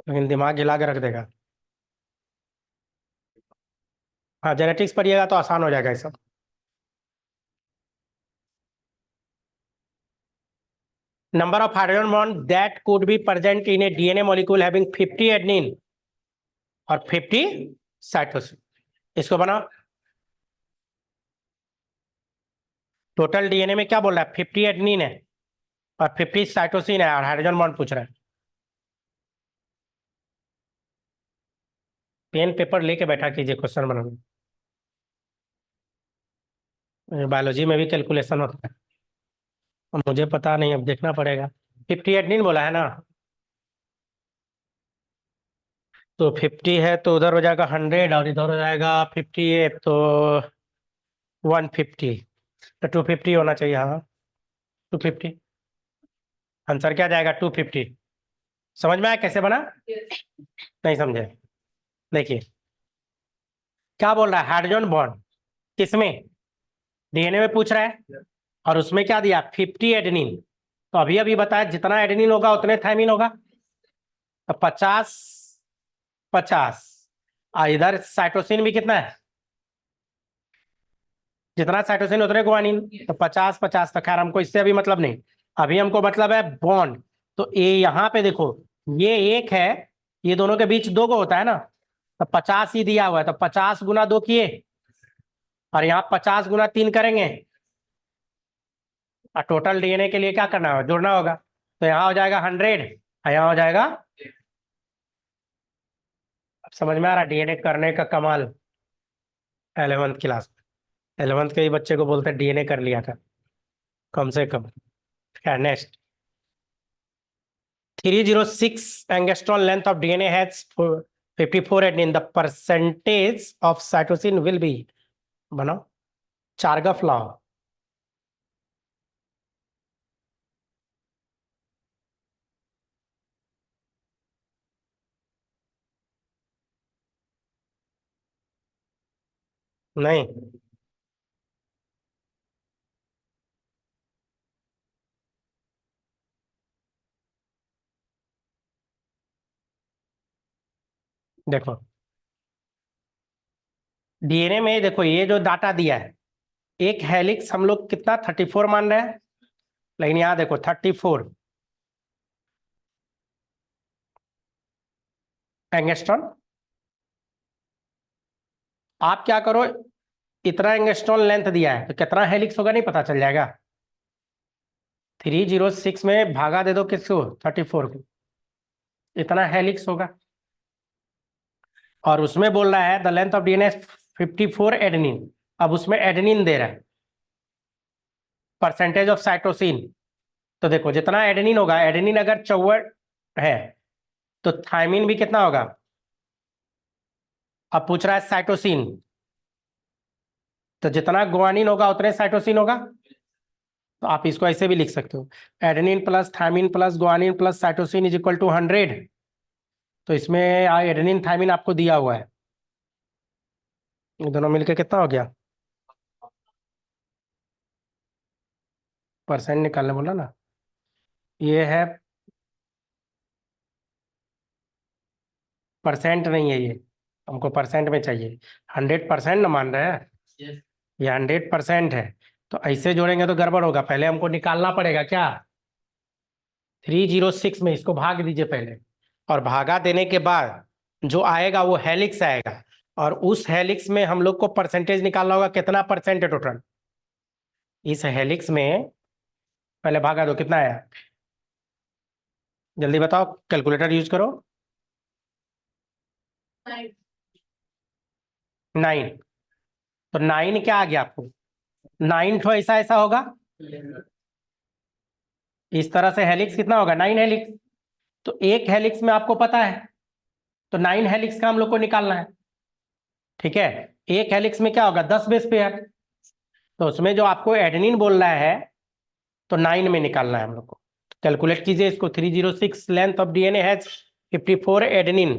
लेकिन दिमाग हिला के रख देगा। हाँ, जेनेटिक्स पढ़िएगा तो आसान हो जाएगा ये सब। Number of hydrogen bond that could be present in A DNA molecule having 50 adenine और 50 साइटोसिन, इसको बनाओ। टोटल डीएनए में क्या बोल रहा है, 50 एडेनिन है और 50 साइटोसिन है, और हाइड्रोजन बॉन्ड पूछ रहा है। पेन पेपर लेके बैठा कीजिए, क्वेश्चन बनाने, बायोलॉजी में भी कैलकुलेशन होता है, और मुझे पता नहीं, अब देखना पड़ेगा। 50 एडेनिन बोला है ना, तो 50 है तो उधर हो जाएगा 100, और इधर हो जाएगा 58, तो 150, तो 250 होना चाहिए, हाँ 250, आंसर क्या जाएगा, 250। समझ में आया कैसे बना, नहीं समझे? देखिए क्या बोल रहा है, हाइड्रोजन बॉन्ड किसमें, डीएनए में पूछ रहा है, और उसमें क्या दिया, 50 एडेनिन, तो अभी अभी बताया जितना एडेनिन होगा उतने थायमिन होगा, तो 50 50, और इधर साइटोसिन भी कितना है, जितना साइटोसिन उतने गुआनिन, तो 50 50, तो खैर हमको इससे अभी मतलब नहीं, अभी हमको मतलब है बॉन्ड, तो ये यहाँ पे देखो, ये एक है, ये दोनों के बीच 2 गो होता है ना, तो 50 ही दिया हुआ है, तो 50 गुना 2 किए, और यहाँ 50 गुना 3 करेंगे, और टोटल डीएनए के लिए क्या करना होगा, जोड़ना होगा। तो यहाँ हो जाएगा 100, और यहाँ हो जाएगा। अब समझ में आ रहा डीएनए करने का कमाल। 11th क्लास, 11th के ही बच्चे को बोलते डीएनए कर लिया था कम से कम। क्या next, 306 angstrom length of DNA has 54 adenine. The percentage of cytosine will be, बनाओ चार्गफ लॉ। नहीं, देखो डीएनए में देखो ये जो डाटा दिया है, एक हेलिक्स हम लोग कितना 34 मान रहे हैं, लेकिन यहाँ देखो 34 एंगस्ट्रॉन। आप क्या करो, इतना एंगस्ट्रॉन लेंथ दिया है तो कितना हेलिक्स होगा नहीं पता चल जाएगा। 306 में भागा दे दो किसको, 34 को, इतना हेलिक्स होगा। और उसमें बोल रहा है the length of DNA 54 adenine. अब उसमें एडेनिन दे रहा है, परसेंटेज ऑफ साइटोसिन। तो देखो जितना एडेनिन होगा, एडेनिन अगर 64 है तो थायमिन भी कितना होगा। अब पूछ रहा है साइटोसिन, तो जितना गुआनिन होगा उतने साइटोसिन होगा। तो आप इसको ऐसे भी लिख सकते हो, adenine plus thymine plus guanine plus cytosine is equal to 100। तो इसमें एडेनिन थायमिन आपको दिया हुआ है, ये दोनों मिलकर कितना हो गया, परसेंट निकालने बोला ना, ये है परसेंट नहीं है ये, हमको परसेंट में चाहिए। 100% ना मान रहे हैं, ये 100% है। तो ऐसे जोड़ेंगे तो गड़बड़ होगा, पहले हमको निकालना पड़ेगा क्या, 306 में इसको भाग दीजिए पहले, और भागा देने के बाद जो आएगा वो हेलिक्स आएगा, और उस हेलिक्स में हम लोग को परसेंटेज निकालना होगा, कितना परसेंट है टोटल। इस हेलिक्स में पहले भागा दो, कितना आया, जल्दी बताओ, कैलकुलेटर यूज करो। 9, तो 9 क्या आ गया आपको, 9 तो ऐसा ऐसा होगा, इस तरह से हेलिक्स कितना होगा, 9 हेलिक्स। तो एक हेलिक्स में आपको पता है, तो 9 हेलिक्स का हम लोग को निकालना है। ठीक है, एक हेलिक्स में क्या होगा, 10 बेस पेयर। तो उसमें जो आपको एडेनिन बोल रहा है, तो 9 में निकालना है हम लोग को। कैलकुलेट कीजिए इसको, 306 length of DNA has 54 adenine.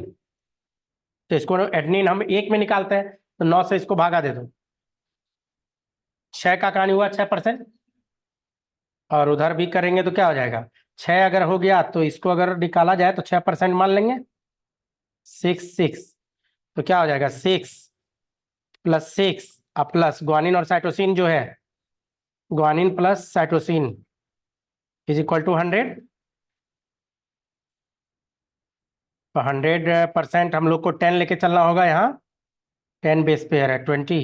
तो इसको एडेनिन हम एक में निकालते हैं, तो 9 से इसको भागा दे दो, 6 का कहानी हुआ 6%। और उधर भी करेंगे तो क्या हो जाएगा, 6 अगर हो गया तो इसको अगर निकाला जाए तो 6% मान लेंगे, 6 तो क्या हो जाएगा, 6 + 6 प्लस ग्वानिन और साइटोसिन जो है, guanine plus cytosine is equal to 100। तो 100% हम लोग को 10 लेके चलना होगा यहाँ, 10 बेस पेयर है 20।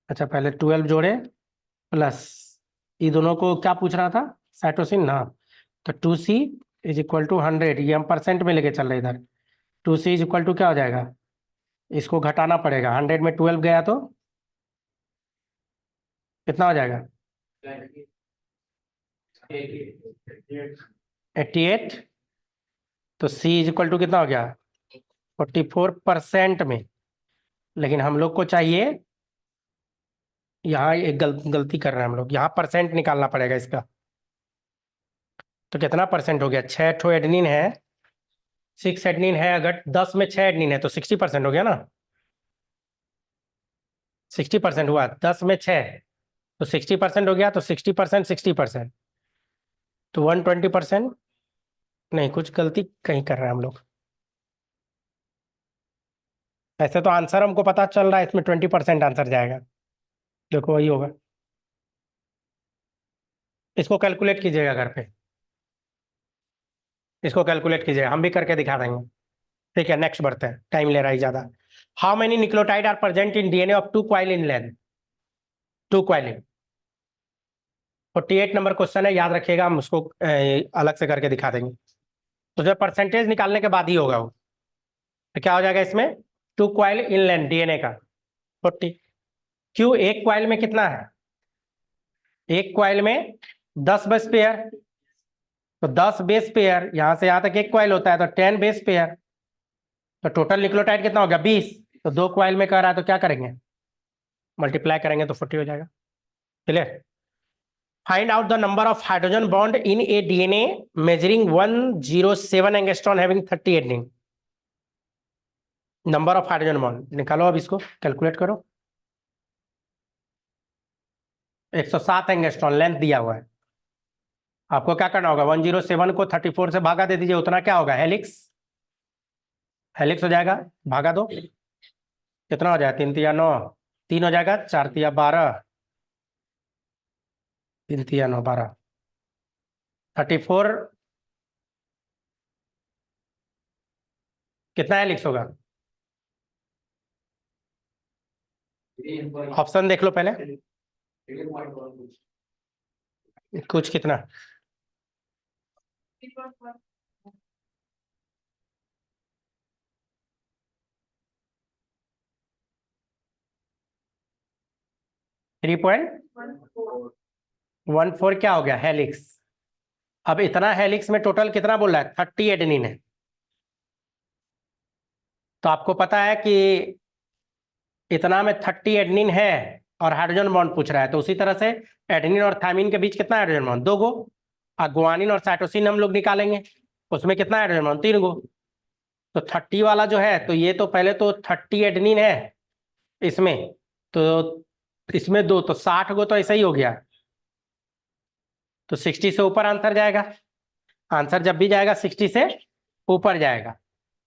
अच्छा पहले 12 जोड़े प्लस, ये दोनों को क्या पूछ रहा था, साइटोसिन ना। तो 2C इज इक्वल टू 100, ये हम परसेंट में लेके चल रहे इधर। 2C इज इक्वल टू क्या हो जाएगा, इसको घटाना पड़ेगा, 100 में 12 गया तो कितना हो जाएगा, 88। तो C इज इक्वल टू कितना हो गया, 44% में। लेकिन हम लोग को चाहिए, यहाँ एक गलती कर रहे हैं हम लोग, यहाँ परसेंट निकालना पड़ेगा इसका। तो कितना परसेंट हो गया, 6 ठो एडनिन है, 6 एडनिन है, अगर 10 में 6 एडनिन है तो 60% हो गया ना, 60% हुआ, 10 में 6 तो 60% हो गया, तो 60% 60%, तो 120%। नहीं, कुछ गलती कहीं कर रहे हैं हम लोग। ऐसे तो आंसर हमको पता चल रहा है, इसमें 20% आंसर जाएगा, देखो वही होगा। इसको कैलकुलेट कीजिएगा घर पे, इसको कैलकुलेट कीजिएगा, हम भी करके दिखा देंगे। ठीक है, नेक्स्ट बढ़ते हैं, टाइम ले रहा है ज्यादा। How many nucleotide are present in DNA of two coil in length? Two coil. 48 number question है, याद रखिएगा, हम उसको अलग से करके दिखा देंगे। तो जो परसेंटेज निकालने के बाद ही होगा वो। तो क्या हो जाएगा इसमें? Two coil in length DNA का 40। क्यों? एक क्वाइल में कितना है? एक क्वाइल में 10 बेस पेयर। तो 10 बेस पेयर, यहां से यहां तक एक क्वाइल होता है, तो 10 बेस पेयर। तो टोटल न्यूक्लियोटाइड कितना होगा? 20। तो दो क्वाइल में कर रहा है तो क्या करेंगे? मल्टीप्लाई करेंगे तो 40 हो जाएगा। Clear? Find out the number of hydrogen bond in A DNA measuring 107 angstrom having 30 adenine. Number of hydrogen bond निकालो, अब इसको कैलकुलेट करो। 107 एंगस्ट्रॉन लेंथ दिया हुआ है। आपको क्या करना होगा? 107 को 34 से भागा दे दीजिए, उतना क्या होगा? हेलिक्स। हेलिक्स हो जाएगा, भागा दो, कितना हो जाएगा? 3 तिया 9, 3 हो जाएगा, 4 तिया 12, 3 तिया 9 12, 34 कितना हेलिक्स होगा? ऑप्शन देख लो पहले, कुछ कितना? 3.14 क्या हो गया? हेलिक्स। अब इतना हेलिक्स में टोटल कितना बोल रहा है? 30 एडेनिन है। तो आपको पता है कि इतना में 30 एडेनिन है और हाइड्रोजन बॉन्ड पूछ रहा है, तो उसी तरह से एडेनिन और थायमिन के बीच कितना हाइड्रोजन बॉन्ड? 2 गो। और गुआनिन और साइटोसिन हम लोग निकालेंगे, उसमें कितना हाइड्रोजन बॉन्ड? 3 गो। तो 30 वाला जो है, तो ये तो पहले तो 30 एडेनिन है इसमें, तो इसमें 2, तो 60 गो तो ऐसा ही हो गया। तो 60 से ऊपर आंसर जाएगा। आंसर जब भी जाएगा 60 से ऊपर जाएगा।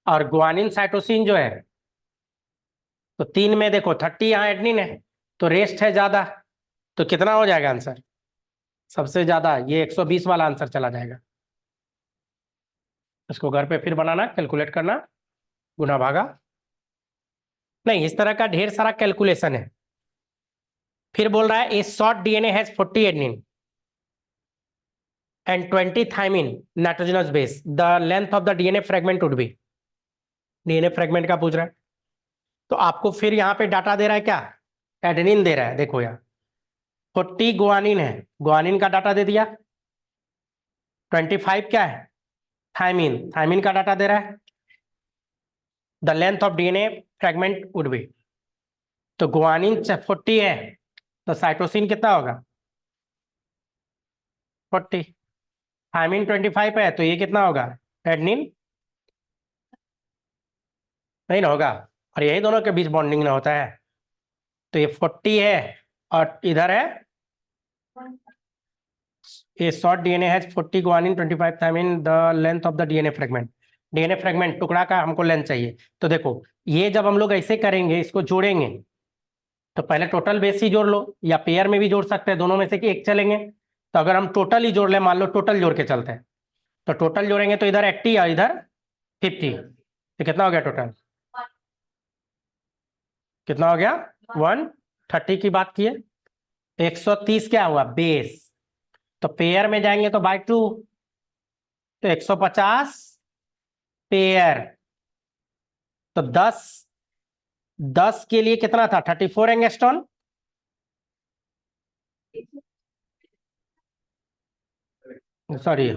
और गुआनिन साइटोसिन जो है, तो 3 में देखो 30 यहाँ एडनिन है, तो रेस्ट है ज्यादा। तो कितना हो जाएगा आंसर? सबसे ज्यादा ये 120 वाला आंसर चला जाएगा। इसको घर पे फिर बनाना, कैलकुलेट करना, गुना भागा। नहीं, इस तरह का ढेर सारा कैलकुलेशन है। फिर बोल रहा है ए short DNA has 40 adenine and 20 thymine nitrogenous base, the length of the DNA fragment would be। DNA fragment का पूछ रहा है, तो आपको फिर यहाँ पे डाटा दे रहा है क्या? एडेनिन दे रहा है, देखो यार, 40 गुआनिन है, गुआनिन का डाटा दे दिया। 25 क्या है? थायमिन, थायमिन का डाटा दे रहा है। The length of DNA fragment would be, तो गुआनिन 40 है, तो साइटोसिन कितना होगा? 40। थायमिन 25 है, तो ये कितना होगा? एडनिन नहीं ना होगा, और यही दोनों के बीच बॉन्डिंग ना होता है। तो ये 40 है और इधर है, ये short DNA has 40 guanine 25 thymine, the length of the DNA fragment. DNA fragment टुकड़ा का हमको लेंथ चाहिए। तो देखो, ये जब हम लोग ऐसे करेंगे, इसको जोड़ेंगे, तो पहले टोटल बेस ही जोड़ लो, या पेयर में भी जोड़ सकते हैं, दोनों में से कि एक चलेंगे। तो अगर हम टोटल ही जोड़ लें, मान लो टोटल जोड़ के चलते हैं, तो टोटल जोड़ेंगे तो इधर 80 और इधर 50, तो कितना हो गया टोटल? कितना हो गया? 130 की बात किए, 130 क्या हुआ? बेस। तो पेयर में जाएंगे तो बाय 2, तो 150 पेयर। तो 10 के लिए कितना था? 34 एंगस्ट्रॉन। सॉरी,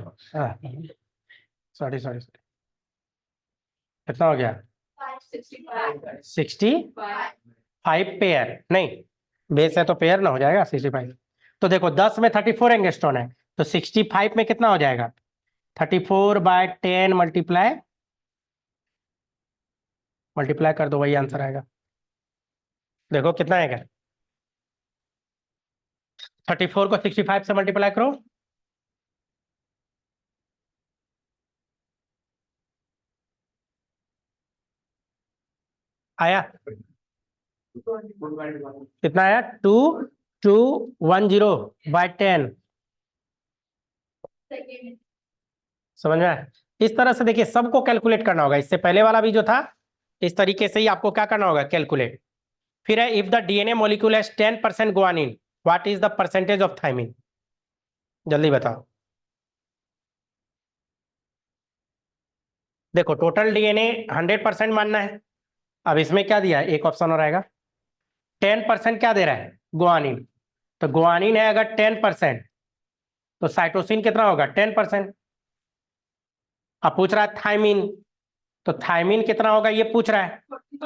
सॉरी सॉरी, कितना हो गया? 65 पेयर, नहीं बेस है तो पेयर ना हो जाएगा 65। तो देखो 10 में 34 एंगस्ट्रॉन है, तो 65 में कितना हो जाएगा? 34/10 मल्टीप्लाई, मल्टीप्लाई कर दो, वही आंसर आएगा। देखो कितना आएगा? 34 को 65 से मल्टीप्लाई करो, आया कितना आया? 2210/10। समझ में आया? इस तरह से देखिए सबको कैलकुलेट करना होगा। इससे पहले वाला भी जो था इस तरीके से ही आपको क्या करना होगा, कैलकुलेट। फिर है if the DNA molecule has 10% guanine what is the percentage of thymine, जल्दी बताओ। देखो टोटल डीएनए 100% मानना है। अब इसमें क्या दिया है, एक ऑप्शन और आएगा। 10% क्या दे रहा है, गुआनिन। तो गुआनिन है अगर 10%, तो साइटोसिन कितना होगा, 10%। अब पूछ रहा है थायमिन, तो थायमिन कितना होगा ये पूछ रहा है।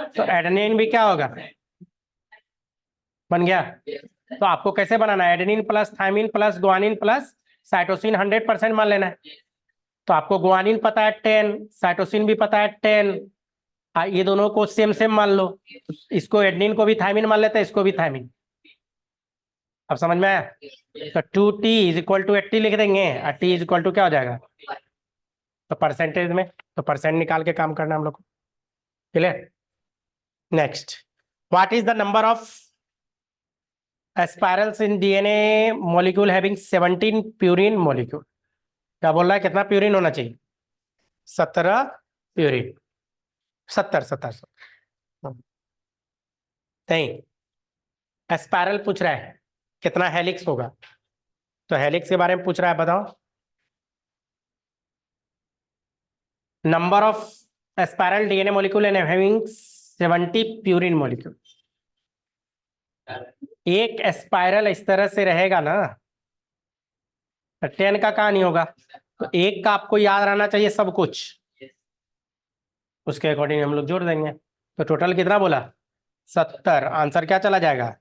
तो एडेनिन भी क्या होगा, बन गया। तो आपको कैसे बनाना है, adenine plus thymine plus guanine plus cytosine 100% मान लेना है। तो आपको गुआनिन पता है 10, साइटोसिन भी पता है 10। ये दोनों को सेम सेम मान लो। इसको एडेनिन को भी थायमिन मान लेते हैं, इसको भी थायमिन। अब समझ में आया। तो 2t = 80 लिख देंगे और t = क्या हो जाएगा, तो परसेंटेज में। तो परसेंट निकाल के काम करना हम लोग को। Clear. Next, what is the number of spirals in DNA molecule having 17 purine molecule. क्या बोल रहा है, कितना प्यूरिन होना चाहिए, 17 प्यूरिन। 70 नहीं, स्पाइरल पूछ रहा है कितना हेलिक्स होगा। तो हेलिक्स के बारे में पूछ रहा है, बताओ। Number of spiral DNA molecule and having 70 purine molecule. एक स्पाइरल इस तरह से रहेगा ना, तो 10 का कहाँ नहीं होगा। तो एक का आपको याद रहना चाहिए सब कुछ, उसके अकॉर्डिंग हम लोग जोड़ देंगे। तो टोटल कितना बोला, 70। आंसर क्या चला जाएगा,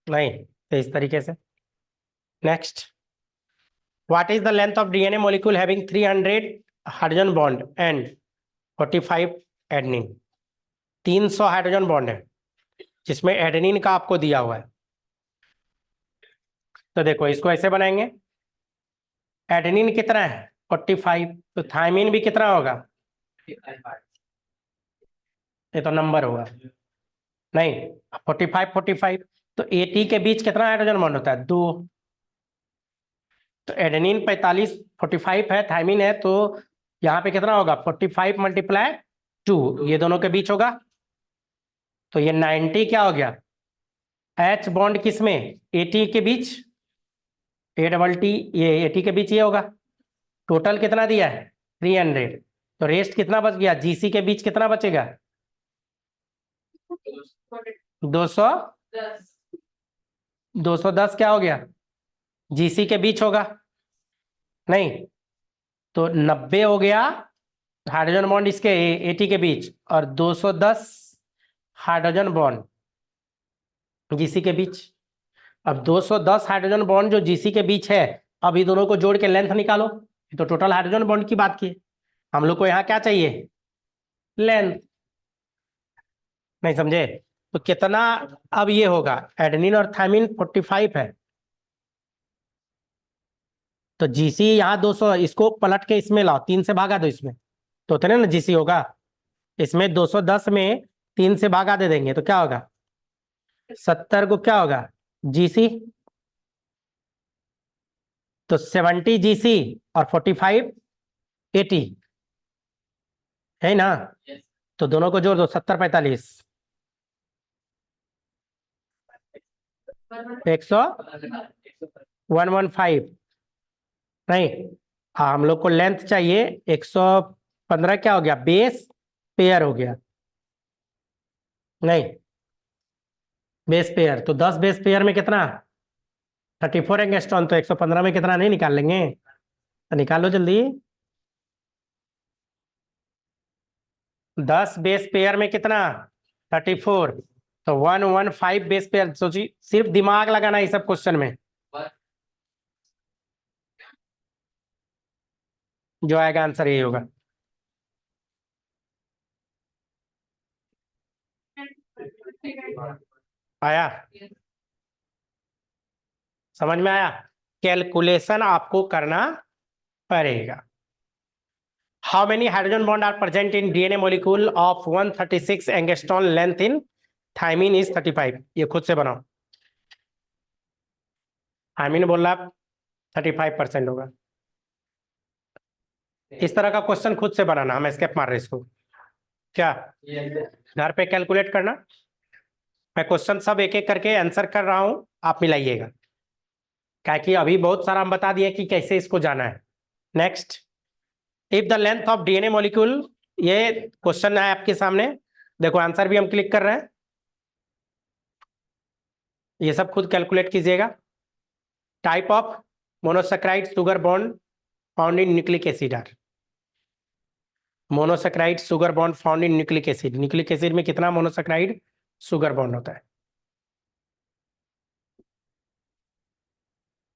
नहीं। तो इस तरीके से। Next, what is the length of DNA molecule having 300 hydrogen bond and 45 adenine. 300 hydrogen bond है जिसमें एडेनिन का आपको दिया हुआ है। तो देखो इसको ऐसे बनाएंगे, एडेनिन कितना है 45, तो थायमिन भी कितना होगा, ये तो नंबर होगा, नहीं 45 तो एटी के बीच कितना हाइड्रोजन बॉन्ड होता है, 2। तो एडेनिन 45, 45 है, थायमिन है, तो यहाँ पे कितना होगा 45 × 2, ये दोनों के बीच होगा। तो ये 90 क्या हो गया, एच बॉन्ड किसमें, एटी के बीच, A+T, ये एटी के बीच ये होगा। टोटल कितना दिया है 300, तो रेस्ट कितना बच गया, जीसी के बीच कितना बचेगा, 200, 210 क्या हो गया, जीसी के बीच होगा, नहीं। तो 90 हो गया हाइड्रोजन बॉन्ड इसके एटी के बीच, और 210 हाइड्रोजन बॉन्ड जीसी के बीच। अब 210 हाइड्रोजन बॉन्ड जो जीसी के बीच है, अब ये दोनों को जोड़ के लेंथ निकालो। तो टोटल हाइड्रोजन बॉन्ड की बात की, हम लोग को यहाँ क्या चाहिए, लेंथ। नहीं समझे। तो कितना, अब ये होगा एडेनिन और थायमिन 45 है, तो जीसी यहाँ 200, इसको पलट के इसमें लाओ, 3 से भागा दो इसमें, तो उतने ना जीसी होगा। इसमें 210 में 3 से भागा दे देंगे तो क्या होगा, 70 को क्या होगा, जीसी। तो 70 जीसी और 45 एटी, है ना। तो दोनों को जोड़ दो, 70 45, 115, नहीं। हाँ हम लोग को लेंथ चाहिए 115, क्या हो गया, बेस पेयर हो गया, नहीं बेस पेयर। तो 10 बेस पेयर में कितना, 34 एंगस्ट्रॉन। तो 115 में कितना, नहीं निकाल लेंगे, तो निकालो जल्दी। 10 बेस पेयर में कितना, 34। तो 115 बेस पेयर। सोची, सिर्फ दिमाग लगाना है इस सब क्वेश्चन में, जो आएगा आंसर यही होगा। आया, समझ में आया। कैलकुलेशन आपको करना पड़ेगा। How many hydrogen bond are present in DNA molecule of 136 angstrom length in thymine is 35। ये खुद से बनाओ। थायमिन बोल रहा 35% होगा। इस तरह का क्वेश्चन खुद से बनाना, हम एस्केप मार रहे इसको, क्या घर पे कैलकुलेट करना। मैं क्वेश्चन सब एक एक करके आंसर कर रहा हूं, आप मिलाइएगा, क्या कि अभी बहुत सारा हम बता दिए कि कैसे इसको जाना है। Next, if the length of DNA molecule, ये क्वेश्चन है आपके सामने, देखो आंसर भी हम क्लिक कर रहे हैं, ये सब खुद कैलकुलेट कीजिएगा। Type of monosaccharide sugar bond found in nucleic acid are, monosaccharide sugar bond found in nucleic acid, nucleic acid में कितना मोनोसेक्राइड शुगर बॉन्ड होता है?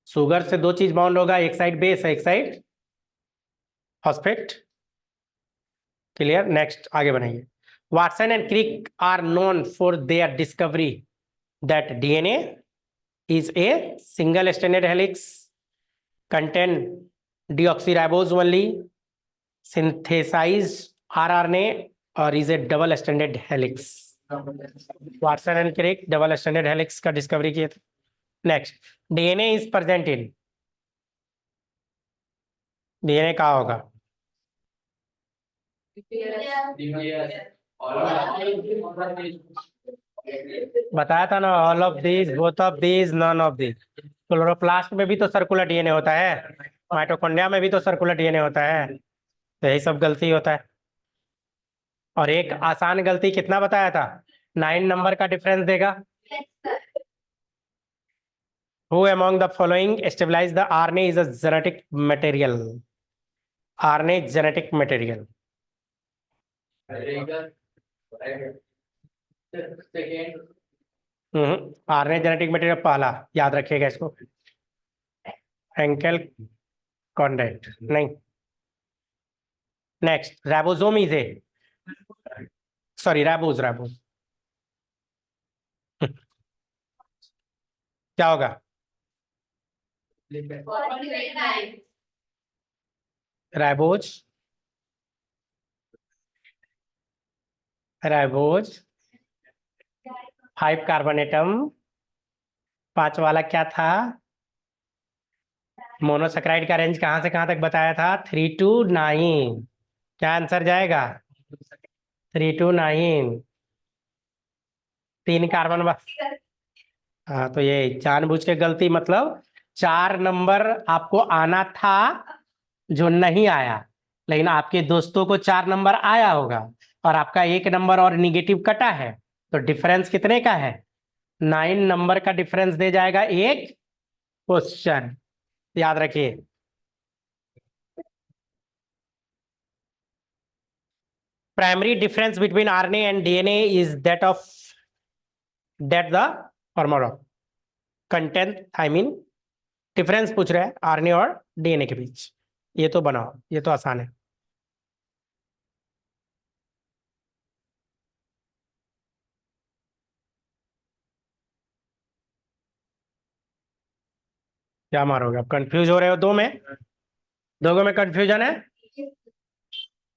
शुगर से दो चीज बॉन्ड होगा, एक साइड बेस है, एक साइड फॉस्फेट। क्लियर। नेक्स्ट आगे बढ़ाइए। Watson and Crick are known for their discovery that DNA is a single stranded helix contain deoxyribose only, synthesize rRNA, or is a double stranded helix? Watson and Crick double stranded helix का discovery किए थे। Next, DNA is present in, DNA कहाँ होगा? बताया था ना, all of these, both of these, none of these. Chloroplast में भी तो सर्कुलर डीएनए होता है, माइटोकॉन्ड्रिया में भी तो सर्कुलर डीएनए होता है, तो यही सब गलती होता है। और एक आसान गलती कितना बताया था, 9 नंबर का डिफरेंस देगा। Who among the following stabilize the RNA is a genetic material? RNA genetic material. RNA genetic material पहला, याद रखिएगा इसको। एंकेल कॉन्डेट नहीं। Next, ribosome is a, sorry ribose, ribose क्या होगा? राइबोज, राइबोज 5 कार्बन एटम, 5 वाला क्या था? मोनोसेक्राइड का रेंज कहां से कहां तक बताया था? 3 to 9। क्या आंसर जाएगा? 3 to 9। 3 कार्बन हाँ, तो ये जानबूझ के गलती, मतलब 4 नंबर आपको आना था जो नहीं आया, लेकिन आपके दोस्तों को 4 नंबर आया होगा और आपका 1 नंबर और निगेटिव कटा है, तो डिफरेंस कितने का है? 9 नंबर का डिफरेंस दे जाएगा एक क्वेश्चन, याद रखिए। Primary difference between RNA and DNA is that the former of content, I mean difference पूछ रहा है आरएनए और डीएनए के बीच, ये तो बनाओ, ये तो आसान है। क्या मारोगे? आप कंफ्यूज हो रहे हो दो में, दोनों में कंफ्यूजन है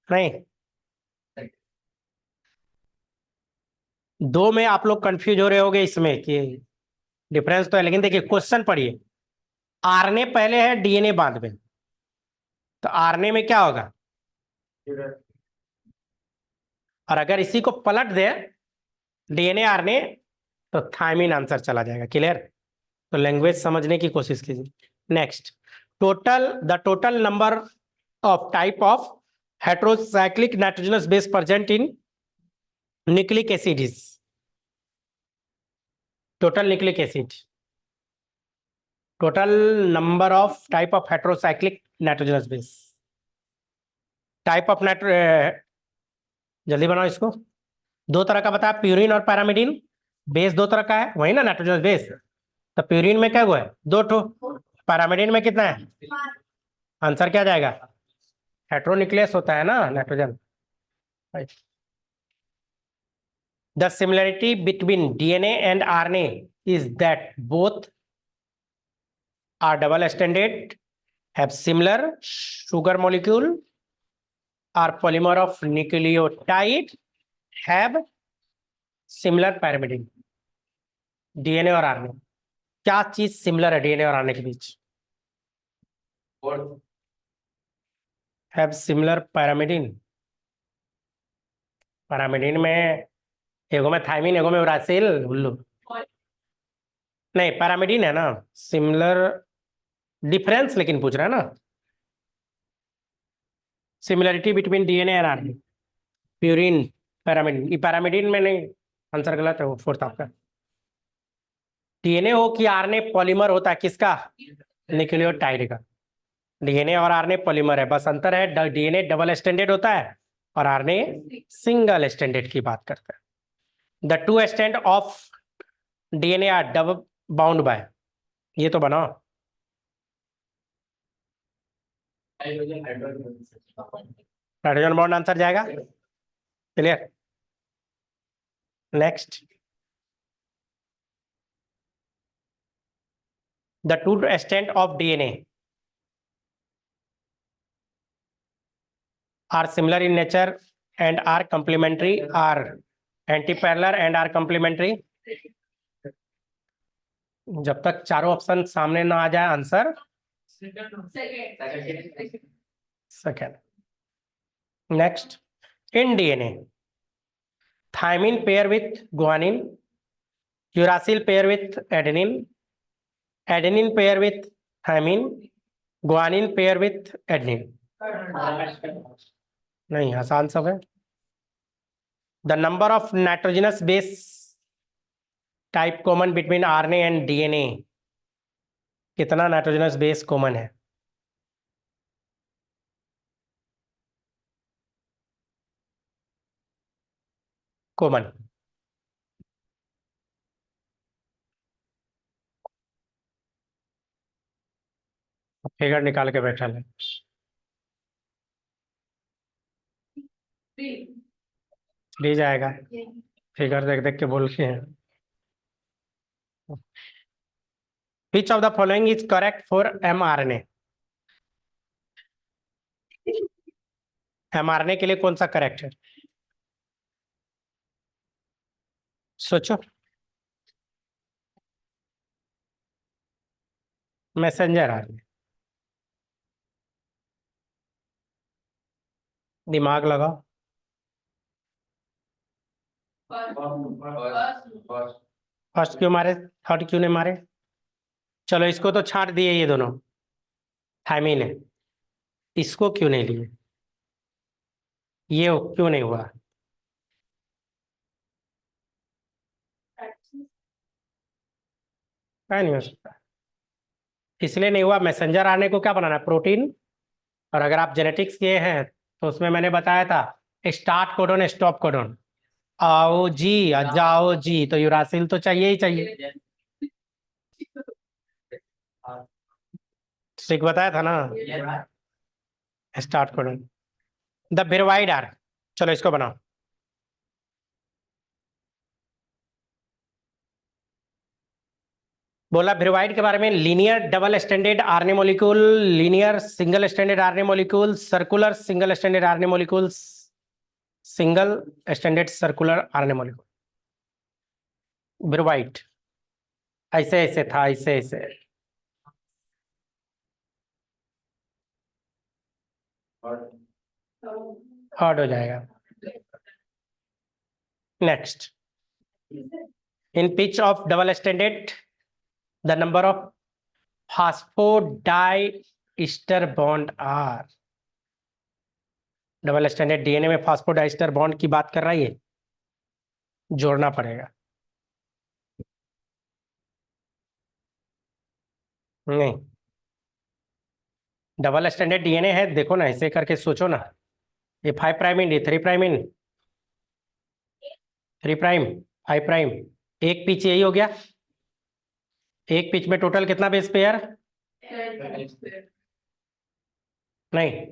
नहीं? दो में आप लोग कंफ्यूज हो रहे होगे इसमें कि डिफरेंस तो है, लेकिन देखिए क्वेश्चन पढ़िए। आरएनए पहले है, डीएनए बाद में, तो आरएनए में क्या होगा? और अगर इसी को पलट दे, डीएनए आरएनए, तो थायमिन आंसर चला जाएगा। क्लियर? तो लैंग्वेज समझने की कोशिश कीजिए। Next, total number of type of heterocyclic nitrogenous base present in nucleic acid is, total nucleic acid, total number of type of heterocyclic nitrogenous base, type of nitro, जल्दी बनाओ इसको। दो तरह का बताया, प्यूरिन और पैरामिडिन। बेस दो तरह का है, वही ना नाइट्रोजनस बेस, तो प्यूरिन में क्या हुआ है? 2 ठो। पैरामिडिन में कितना है? आंसर क्या जाएगा? हेट्रोन्यूक्लियस होता है ना nitrogen. The similarity between DNA and RNA is that both are double standard, have similar sugar molecule, are polymer of nucleotide, have similar pyrimidine। DNA और आरएनए, क्या चीज सिमिलर है डीएनए और आरएनए के बीच? Have similar pyrimidine. पैरामिडिन में एगो में थायमिन, एगो में उरासिल, उल्लू। नहीं, पैरामिडिन है ना सिमिलर। डिफरेंस लेकिन पूछ रहा है ना, similarity between DNA and RNA. Purine, pyrimidine, ये पैरामिडिन में नहीं, आंसर गलत है वो फोर्थ आपका। डीएनए हो कि आरएनए पॉलीमर होता है किसका? न्यूक्लियोटाइड का। डीएनए और आरएनए पॉलीमर है, बस अंतर है डीएनए डबल स्टैंडर्ड होता है और आरएनए सिंगल स्टैंडर्ड की बात करता है। The two strand of DNA are double bound by, ये तो बनाओ। हाइड्रोजन बॉन्ड आंसर जाएगा। Clear. Next, the two strand of DNA are similar in nature and are complementary, are anti-parallel and are complementary। जब तक चारों option सामने ना आ जाए answer second. Next, in DNA thymine pair with guanine, uracil pair with adenine, adenine pair with thymine, guanine pair with adenine. नहीं, आसान सब है। The number of nitrogenous base type common between RNA and DNA, कितना nitrogenous base common है? Common figure निकाल के बैठा है। ले जाएगा, फिगर देख देख के बोल के हैं। Which of the following is correct for mRNA? mRNA के लिए कौन सा करेक्ट है? सोचो। Messenger RNA. दिमाग लगाओ। फर्स्ट क्यों मारे, थर्ड क्यों नहीं मारे? चलो इसको तो छांट दिए, ये दोनों थायमिन है, इसको क्यों नहीं लिए? ये क्यों नहीं हुआ? क्या नहीं हो सकता, इसलिए नहीं हुआ। मैसेंजर आरएनए को क्या बनाना है? प्रोटीन। और अगर आप जेनेटिक्स किए हैं तो उसमें मैंने बताया था स्टार्ट कोडोन स्टॉप कोडोन, आओ जी जाओ जी, तो यूरासिल तो चाहिए ही चाहिए। ठीक बताया था ना, start codon. The viroid are, चलो इसको बनाओ। बोला बिरवाइड के बारे में, linear double standard RNA molecule, linear single standard RNA molecule, circular single standard RNA molecule, single standard circular RNA molecule. Viroid ऐसे ऐसे था, ऐसे ऐसे। हार्ड हो जाएगा। Next, in pitch of double standard the number of phosphodiester bond are. Double standard DNA में phosphodiester bond की बात कर रहा है, ये जोड़ना पड़ेगा। नहीं, डबल स्टैंडर्ड डीएनए है, देखो ना ऐसे करके सोचो ना, ये 5 प्राइम इन, ये 3 प्राइम इन, 3 प्राइम 5 प्राइम, एक पिच यही हो गया। एक पिच में टोटल कितना बेस पेयर? नहीं,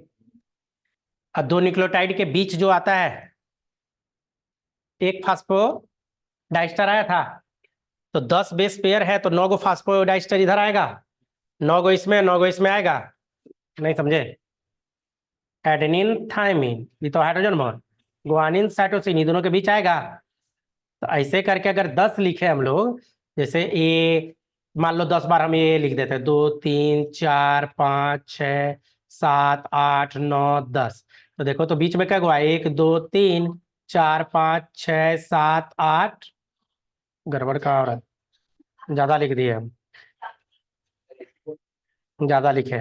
अब दो न्यूक्लियोटाइड के बीच जो आता है, एक फास्फोडाइस्टर आया था, तो 10 बेस पेयर है तो 9 गो फास्फोडाइस्टर इधर आएगा, 9 गो इसमें, 9 गो इसमें आएगा। नहीं समझे? एडेनिन थायमिन, ये तो हाइड्रोजन बॉन्ड, गुआनिन साइटोसिन, ये दोनों के बीच आएगा। तो ऐसे करके अगर 10 लिखे हम लोग, जैसे ए मान लो 10 बार हम ये लिख देते हैं, 2 3 4 5 6 7 8 9 10। तो देखो तो बीच में क्या हुआ, 1 2 3 4 5 6 7 8। गड़बड़ का हो रहा है, ज्यादा लिख दिए हम, ज्यादा लिखे।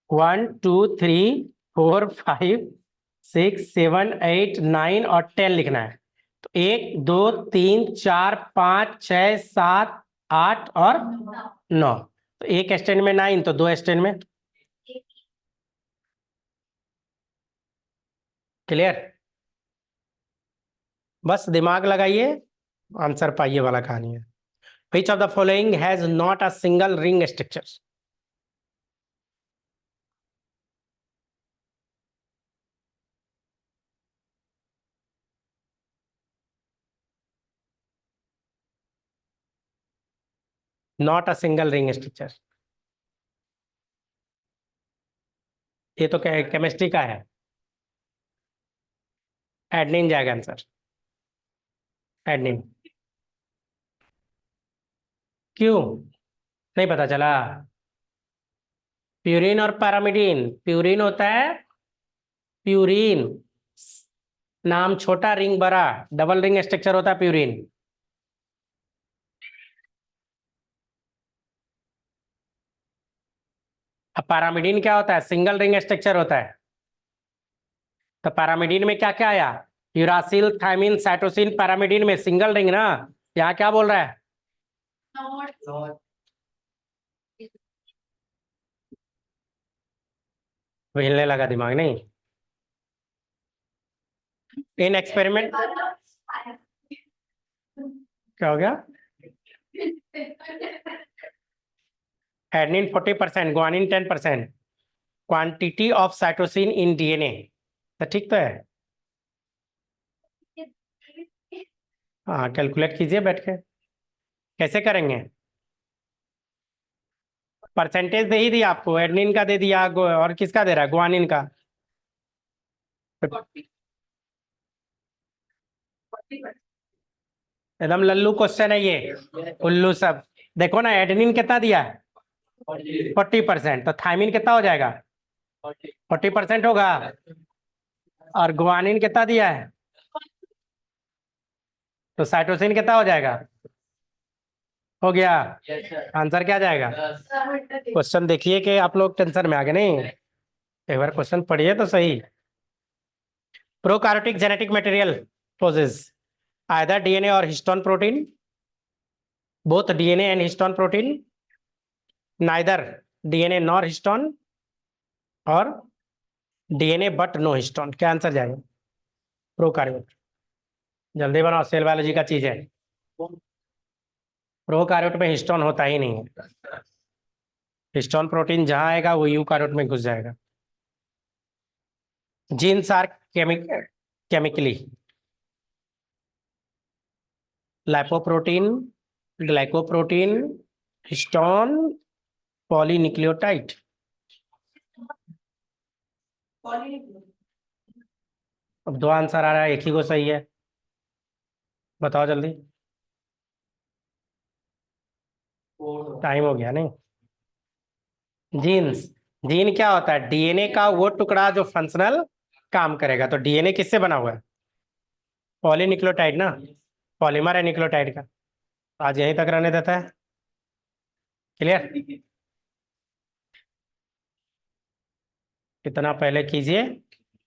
1 2 3 4 5 6 7 8 9 और 10 लिखना है। तो 1 2 3 4 5 6 7 8 और 9। तो एक स्टैंड में 9, तो दो स्टैंड में। क्लियर? बस दिमाग लगाइए, आंसर पाइए वाला कहानी है। Which of the following has not a single ring structure? Not a single ring structure. ये तो केमिस्ट्री का है। एडनिन जाएगा आंसर, एडनिन। क्यों? नहीं पता चला? प्यूरिन और पैरामिडीन। प्यूरिन होता है प्यूरिन, नाम छोटा रिंग बड़ा, डबल रिंग स्ट्रक्चर होता है प्यूरिन। अब पैरामिडीन क्या होता है, सिंगल रिंग स्ट्रक्चर होता है। तो पैरामिडीन में क्या क्या आया, यूरासिल थायमिन साइटोसिन, पैरामिडीन में सिंगल रिंग ना। यहाँ क्या बोल रहा है? हिलने लगा दिमाग नहीं? इन एक्सपेरिमेंट क्या हो गया? Adenine 40%, guanine 10%, quantity of cytosine in DNA. तो ठीक तो है। हाँ कैलकुलेट कीजिए बैठ के। कैसे करेंगे? परसेंटेज दे ही दिया आपको, एडनिन का दे दिया, और किसका दे रहा है, ग्वानिन का। एकदम लल्लू क्वेश्चन है ये, उल्लू सब। देखो ना, एडनिन कितना दिया है, 40%। तो थायमिन कितना हो जाएगा, 40% होगा। और ग्वानिन कितना दिया है, तो साइटोसिन कितना हो जाएगा, हो गया। आंसर क्या जाएगा? क्वेश्चन देखिए कि आप लोग टेंशन में आ गए नहीं, एक बार क्वेश्चन पढ़िए तो सही। Prokaryotic genetic material possess either DNA or histone protein, both DNA and histone protein, neither DNA nor histone, or DNA but no histone. क्या आंसर जाएगा? प्रोकार्योट। जल्दी बनाओ, सेल बायोलॉजी का चीज है। प्रोकार्योट में हिस्टोन होता ही नहीं है। हिस्टोन प्रोटीन जहां आएगा वो यूकार्योट में घुस जाएगा। Genes are chemically lipoprotein, glycoprotein, histone, polynucleotide. अब दो आंसर आ रहा है, एक ही को सही है, बताओ जल्दी। टाइम हो गया नहीं? जीन्स, जीन क्या होता है, डीएनए का वो टुकड़ा जो फंक्शनल काम करेगा। तो डीएनए किससे बना हुआ है, पॉलीन्यूक्लियोटाइड ना, पॉलीमर है न्यूक्लियोटाइड का। आज यहीं तक रहने देता है। क्लियर? इतना पहले कीजिए,